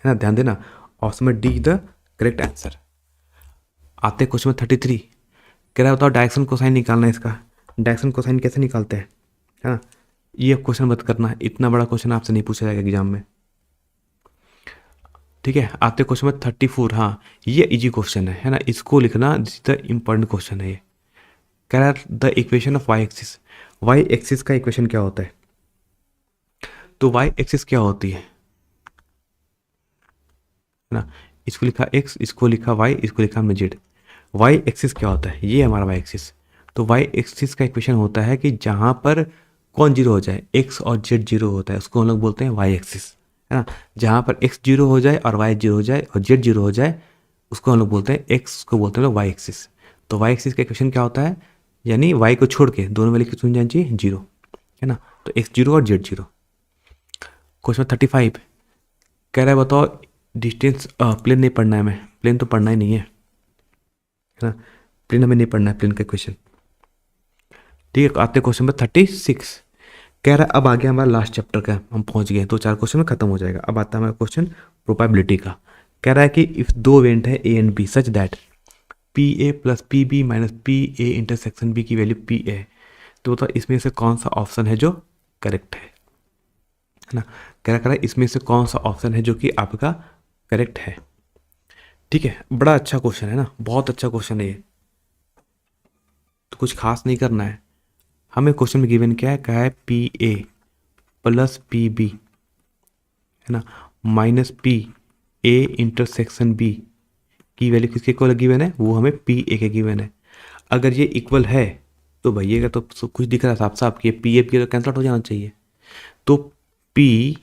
है ना, ध्यान देना, option number D is the correct answer. आते क्वेश्चन में 33, कह रहा बताओ डायरेक्शन कोसाइन निकालना है इसका, डायरेक्शन कोसाइन कैसे निकालते हैं, है ना, ये क्वेश्चन मत करना, इतना बड़ा क्वेश्चन आपसे नहीं पूछा जाएगा एग्जाम में, ठीक है। आते क्वेश्चन में 34, हाँ ये इजी क्वेश्चन है ना, इसको लिखना, दिस द इम्पोर्टेंट क्वेश्चन है ये। कह रहा the equation of Y axis, Y axis का इक्वेशन क्या होता है, तो वाई एक्सिस क्या होती है ना, इसको लिखा x, इसको लिखा y, इसको लिखा हमने z। वाई एक्सिस क्या होता है, ये हमारा वाई एक्सिस, तो वाई एक्सिस का इक्वेशन होता है कि जहाँ पर कौन 0 हो जाए, x और z 0 होता है उसको हम लोग बोलते हैं वाई एक्सिस, है ना। जहाँ पर x 0 हो जाए और y 0 हो जाए और z 0 हो जाए उसको हम लोग बोलते हैं, x को बोलते हैं लोग वाई एक्सिस। तो वाई एक्सिस का इक्वेशन क्या होता है, यानी y को छोड़ के दोनों वैल्यू कितनी जानी चाहिए, 0, है ना। तो x0 और z0। क्वेश्चन 35 कह रहा है बताओ डिस्टेंस, प्लेन नहीं पढ़ना है हमें, प्लेन तो पढ़ना ही नहीं है ना, प्लेन हमें नहीं पढ़ना है, प्लेन का क्वेश्चन। ठीक है, आते क्वेश्चन नंबर 36। कह रहा है अब आ गया हमारा लास्ट चैप्टर का, हम पहुंच गए, 2-4 क्वेश्चन में खत्म हो जाएगा। अब आता है हमारा क्वेश्चन प्रोबेबिलिटी का। कह रहा है कि इफ दो इवेंट है A and B such that P A plus P B minus P A intersection B की वैल्यू पी ए, तो बताओ इसमें से कौन सा ऑप्शन है जो करेक्ट है ना। कह रहा है इसमें से कौन सा ऑप्शन है जो कि आपका करेक्ट है। ठीक है, बड़ा अच्छा क्वेश्चन है ना, बहुत अच्छा क्वेश्चन है ये, तो कुछ खास नहीं करना है हमें। क्वेश्चन में गिवन क्या है, कहा है P A plus P B, है ना, minus P A intersection B की वैल्यू किसके इक्वल गिवन है, वो हमें पी ए के गिवन है। अगर ये इक्वल है तो भैया तो सब कुछ दिख रहा है साफ साफ कि पी ए पी तो कैंसल हो जाना चाहिए। तो पी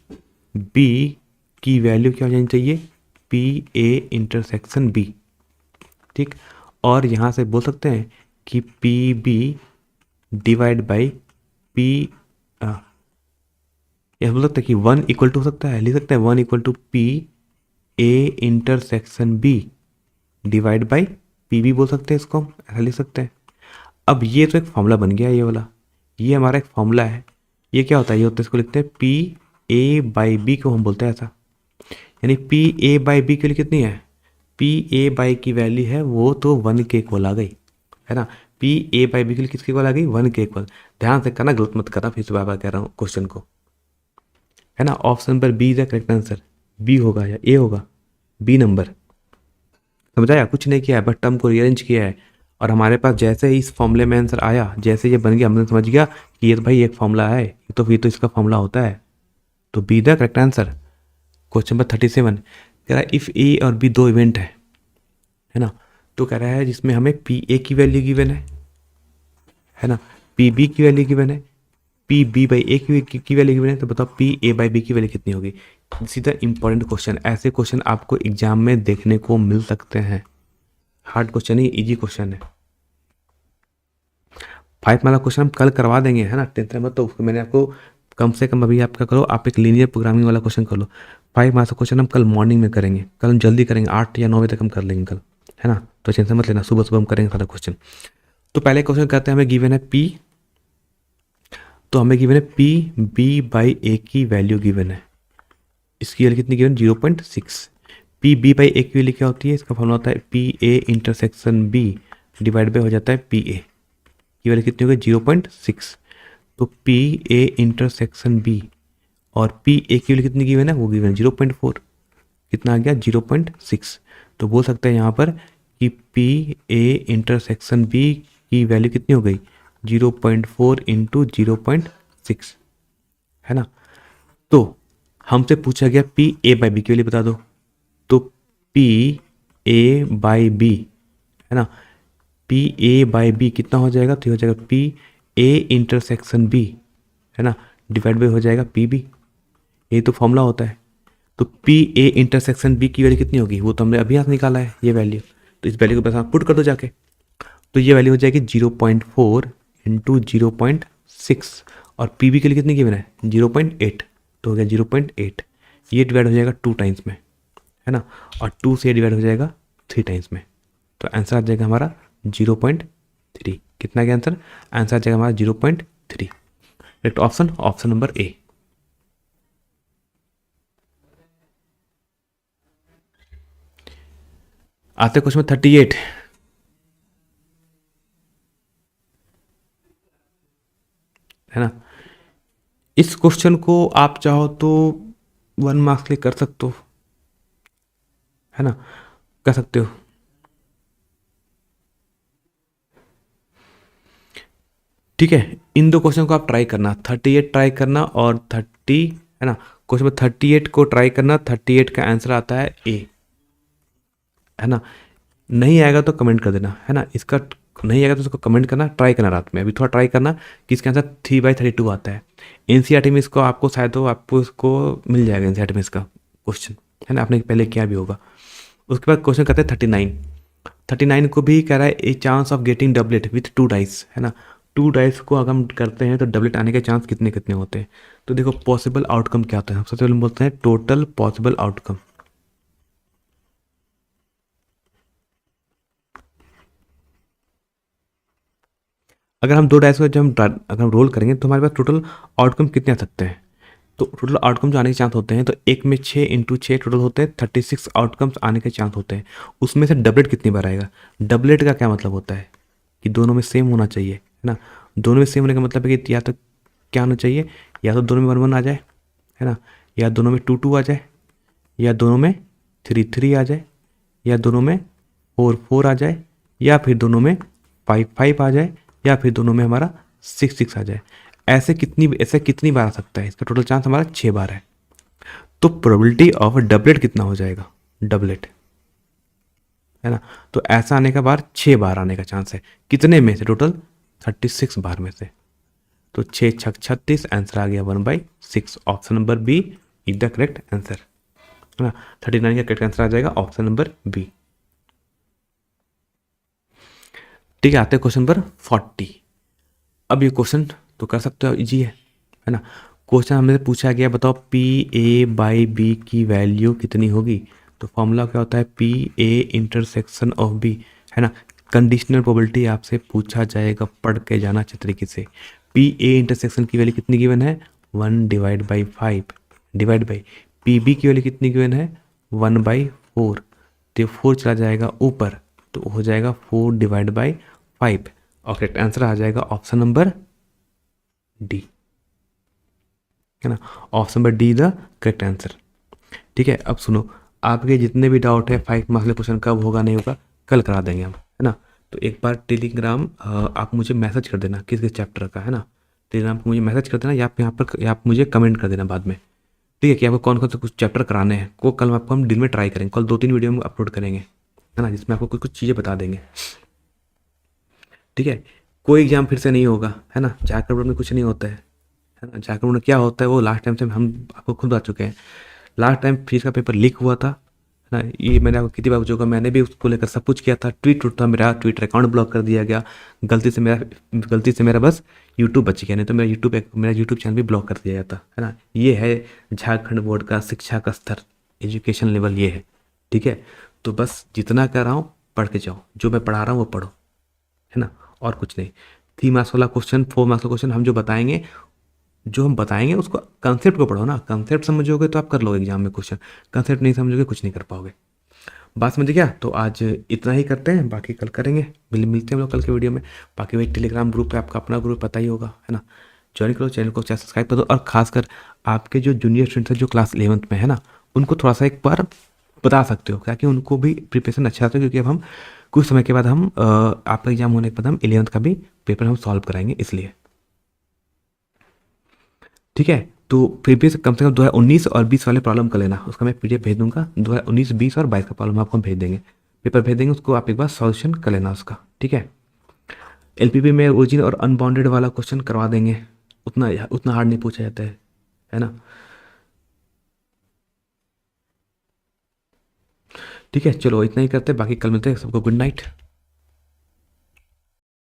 बी की वैल्यू क्या हो जानी चाहिए, पी ए इंटरसेक्शन बी। ठीक, और यहाँ से बोल सकते हैं कि P B divide by P, यह बोल सकते हैं कि 1 इक्वल टू हो सकता है, लिख सकते हैं 1 equal to P A intersection B divide by P B, बोल सकते हैं इसको हम ऐसा लिख सकते हैं। अब ये तो एक फॉर्मूला बन गया, ये वाला, ये हमारा एक फॉर्मूला है। ये क्या होता है, ये होता है, इसको लिखते हैं पी ए बाई बी को हम बोलते हैं ऐसा, यानी पी ए बाई बी के लिए कितनी है, पी ए बाई की वैल्यू है वो तो 1 के इक्वल आ गई, है ना। पी ए बाई बी के लिए किसके इक्वल आ गई, 1 के इक्वल। ध्यान से करना, गलत मत करना, फिर से बार बार कह रहा हूँ क्वेश्चन को, है ना। ऑप्शन पर B is the correct answer, B होगा या ए होगा, बी नंबर, समझाया, कुछ नहीं किया है, बस टर्म को रीअरेंज किया है। और हमारे पास जैसे ही इस फॉर्मूले में आंसर आया, जैसे ये बन गया, हमने समझ गया कि ये तो भाई एक फॉर्मूला है, ये तो फिर तो इसका फॉर्मूला होता है, तो be the correct answer. Question number 37 कह रहा है इफ ए और बी दो इवेंट है ना, तो कह रहा है जिसमें हमें पी ए की वैल्यू गिवन है ना, पी बी की वैल्यू गिवन है, पी बी बाई ए की वैल्यू गिवन है, तो बताओ पी ए बाई बी की वैल्यू कितनी होगी। सीधा इंपॉर्टेंट क्वेश्चन, ऐसे क्वेश्चन आपको एग्जाम में देखने को मिल सकते हैं, हार्ड क्वेश्चन ही, इजी क्वेश्चन है। 5 वाला क्वेश्चन हम कल करवा देंगे, है ना, टेंशन मत। तो मैंने आपको कम से कम अभी आपका करो, आप एक लीनियर प्रोग्रामिंग वाला क्वेश्चन कर लो। 5 मार्क्स का क्वेश्चन हम कल मॉर्निंग में करेंगे, कल हम जल्दी करेंगे, 8 या 9 बजे तक हम कर लेंगे कल, है ना। तो टेंशन मत लेना, सुबह सुबह हम करेंगे सारा क्वेश्चन। तो पहले क्वेश्चन करते हैं, हमें गिवन है पी, तो हमें गिवन है पी बी बाई ए की वैल्यू गिवन है, इसकी वैल्यू कितनी given, 0.6। P B by A की वैल्यू क्या होती है, इसका फॉर्मूला होता है P A intersection B divide by हो जाता है पी ए की वैल्यू कितनी होगी, 0.6। तो पी ए इंटरसेक्शन बी और पी ए की वैल्यू कितनी गिवन है, वो गिवन है 0.4, कितना आ गया 0.6। तो बोल सकते हैं यहाँ पर कि पी ए इंटरसेक्शन बी की वैल्यू कितनी हो गई, 0.4 इंटू 0.6, है ना। तो हमसे पूछा गया पी ए बाई बी की वैल्यू बता दो, तो पी ए बाई बी, है ना, पी ए बाई बी कितना हो जाएगा, तो हो जाएगा पी ए इंटरसेक्शन बी, है ना, डिवाइड बाई हो जाएगा पी बी, ये तो फॉर्मूला होता है। तो पी ए इंटरसेक्शन बी की वैल्यू कितनी होगी, वो तो हमने अभी यहाँ निकाला है ये वैल्यू, तो इस वैल्यू को बस आप पुट कर दो जाके, तो ये वैल्यू हो जाएगी 0.4 इंटू 0.6, और पी बी के लिए कितनी गिवन है 0.8, तो हो गया 0.8, ये डिवाइड हो जाएगा 2 टाइम्स में, है ना, और 2 से डिवाइड हो जाएगा 3 टाइम्स में, तो आंसर आ जाएगा हमारा 0.3। कितना गया आंसर, आंसर आ जाएगा हमारा 0.3। करेक्ट ऑप्शन, ऑप्शन नंबर ए। आते क्वेश्चन 38, है ना। इस क्वेश्चन को आप चाहो तो 1 मार्क्स के लिए कर सकते हो, है ना, कर सकते हो। ठीक है, इन दो क्वेश्चन को आप ट्राई करना, 38 ट्राई करना और 30, है ना, क्वेश्चन में 38 को ट्राई करना, 38 का आंसर आता है ए, है ना। नहीं आएगा तो कमेंट कर देना, है ना, इसका नहीं आएगा तो उसको कमेंट करना, ट्राई करना रात में, अभी थोड़ा ट्राई करना कि इसका आंसर 3/32 आता है। एनसीईआरटी में इसको आपको शायद हो, आपको इसको मिल जाएगा एनसीईआरटी में इसका क्वेश्चन, है ना, आपने पहले किया भी होगा। उसके बाद क्वेश्चन करते हैं 39। 39 को भी कह रहा है a chance of getting doublet with 2 dice, है ना। 2 डाइस को अगर हम करते हैं तो डबलेट आने के चांस कितने कितने होते हैं। तो देखो पॉसिबल आउटकम क्या होता है, सबसे पहले हम बोलते हैं टोटल पॉसिबल आउटकम। अगर हम 2 डाइस को जब अगर हम रोल करेंगे तो हमारे पास टोटल आउटकम कितने आ सकते हैं। तो टोटल आउटकम जो आने के चांस होते हैं, तो एक में 6 इंटू 6 टोटल होते हैं 36 आउटकम्स आने के चांस होते हैं। उसमें से डबलेट कितनी बार आएगा। डबलेट का क्या मतलब होता है कि दोनों में सेम होना चाहिए, है ना। दोनों में सेम होने का मतलब है कि या तो क्या होना चाहिए, या तो दोनों में 1 1 आ जाए, है ना, या दोनों में 2 2 आ जाए, या दोनों में 3 3 आ जाए, या दोनों में 4 4 आ जाए, या फिर दोनों में 5 5 आ जाए, या फिर दोनों में हमारा 6 6 आ जाए। ऐसे कितनी बार आ सकता है, इसका टोटल चांस हमारा 6 बार है। तो प्रोबेबिलिटी ऑफ डबलेट कितना हो जाएगा, डबलेट, है ना। तो ऐसा आने का बार 6 बार आने का चांस है, कितने में से, टोटल 36 बार में से। तो 6 छक 36, आंसर आ गया 1/6। Option number B is the correct answer, है ना। 39 का करेक्ट आंसर आ जाएगा ऑप्शन नंबर बी। ठीक है, आते हैं क्वेश्चन नंबर 40। अब ये क्वेश्चन तो कर सकते हो, इजी है ना। क्वेश्चन हमने पूछा गया, बताओ पी ए बाई बी की वैल्यू कितनी होगी। तो फॉर्मूला क्या होता है, P A intersection of B, है ना। कंडीशनल प्रोबेबिलिटी आपसे पूछा जाएगा, पढ़ के जाना अच्छे तरीके से। पी ए इंटरसेक्शन की वैल्यू कितनी गिवन है, 1/5 डिवाइड बाई पी बी की वैल्यू कितनी गिवन है, 1/4। तो 4 चला जाएगा ऊपर, तो हो जाएगा 4/5। और करेक्ट आंसर आ जाएगा ऑप्शन नंबर डी, है ना। Option number D the correct answer. ठीक है, अब सुनो, आपके जितने भी डाउट है 5 मार्क्स क्वेश्चन कब होगा नहीं होगा, कल करा देंगे हम, है ना। तो एक बार टेलीग्राम आप मुझे मैसेज कर देना किस किस चैप्टर का, है ना। टेलीग्राम पर मुझे मैसेज कर देना, या आप यहाँ पर या आप मुझे कमेंट कर देना बाद में, ठीक है, कि आपको कौन कौन से कुछ चैप्टर कराने हैं। को कल आपको हम दिन में ट्राई करेंगे, कल 2 3 वीडियो हम अपलोड करेंगे, है ना, जिसमें आपको कुछ कुछ चीज़ें बता देंगे। ठीक है, कोई एग्जाम फिर से नहीं होगा, है ना। झारखंड बोर्ड में कुछ नहीं होता है ना। झारखंड में क्या होता है वो लास्ट टाइम से हम आपको खुद बता चुके हैं। लास्ट टाइम फिजिक्स का पेपर लीक हुआ था, है ना। ये मैंने आपको कितनी बार पूछा, मैंने भी उसको लेकर सब कुछ किया था। ट्वीट उठता, मेरा ट्विटर अकाउंट ब्लॉक कर दिया गया गलती से मेरा बस यूट्यूब बच गया, नहीं तो मेरा यूट्यूब चैनल भी ब्लॉक कर दिया जाता, है ना। ये है झारखंड बोर्ड का शिक्षा का स्तर, एजुकेशन लेवल ये है। ठीक है, तो बस जितना कर रहा हूँ पढ़ के जाओ, जो मैं पढ़ा रहा हूँ वो पढ़ो, है ना, और कुछ नहीं। 3 मार्क्स वाला क्वेश्चन, 4 मार्क्स का क्वेश्चन हम जो हम बताएंगे उसको, कंसेप्ट को पढ़ो ना। कंसेप्ट समझोगे तो आप कर लोगे एग्जाम में क्वेश्चन, कंसेप्ट नहीं समझोगे कुछ नहीं कर पाओगे। बात समझ गया। तो आज इतना ही करते हैं, बाकी कल करेंगे। मिलते हैं हम लोग कल के वीडियो में। बाकी वही टेलीग्राम ग्रुप है, आपका अपना ग्रुप पता ही होगा, है ना। ज्वाइन करो, चैनल को सब्सक्राइब कर दो, और खासकर आपके जो जूनियर स्टूडेंट्स हैं जो क्लास 11th में, है ना, उनको थोड़ा सा एक बार बता सकते हो, ताकि उनको भी प्रिपरेशन अच्छा आता है। क्योंकि अब हम कुछ समय के बाद हम आपका एग्जाम होने के बाद हम 11th का भी पेपर हम सॉल्व कराएंगे, इसलिए। ठीक है, तो प्रीवियस कम से कम 2019 और 20 वाले प्रॉब्लम कर लेना, उसका मैं पीडीएफ भेज दूंगा। 2019, 20 और 22 का प्रॉब्लम आपको हम भेज देंगे, पेपर भेज देंगे, उसको आप एक बार सॉल्यूशन कर लेना उसका। ठीक है, एलपीपी में ओरिजिन और अनबाउंडेड वाला क्वेश्चन करवा देंगे, उतना उतना हार्ड नहीं पूछा जाता है ना। ठीक है, चलो इतना ही करते हैं, बाकी कल मिलते हैं। सबको गुड नाइट।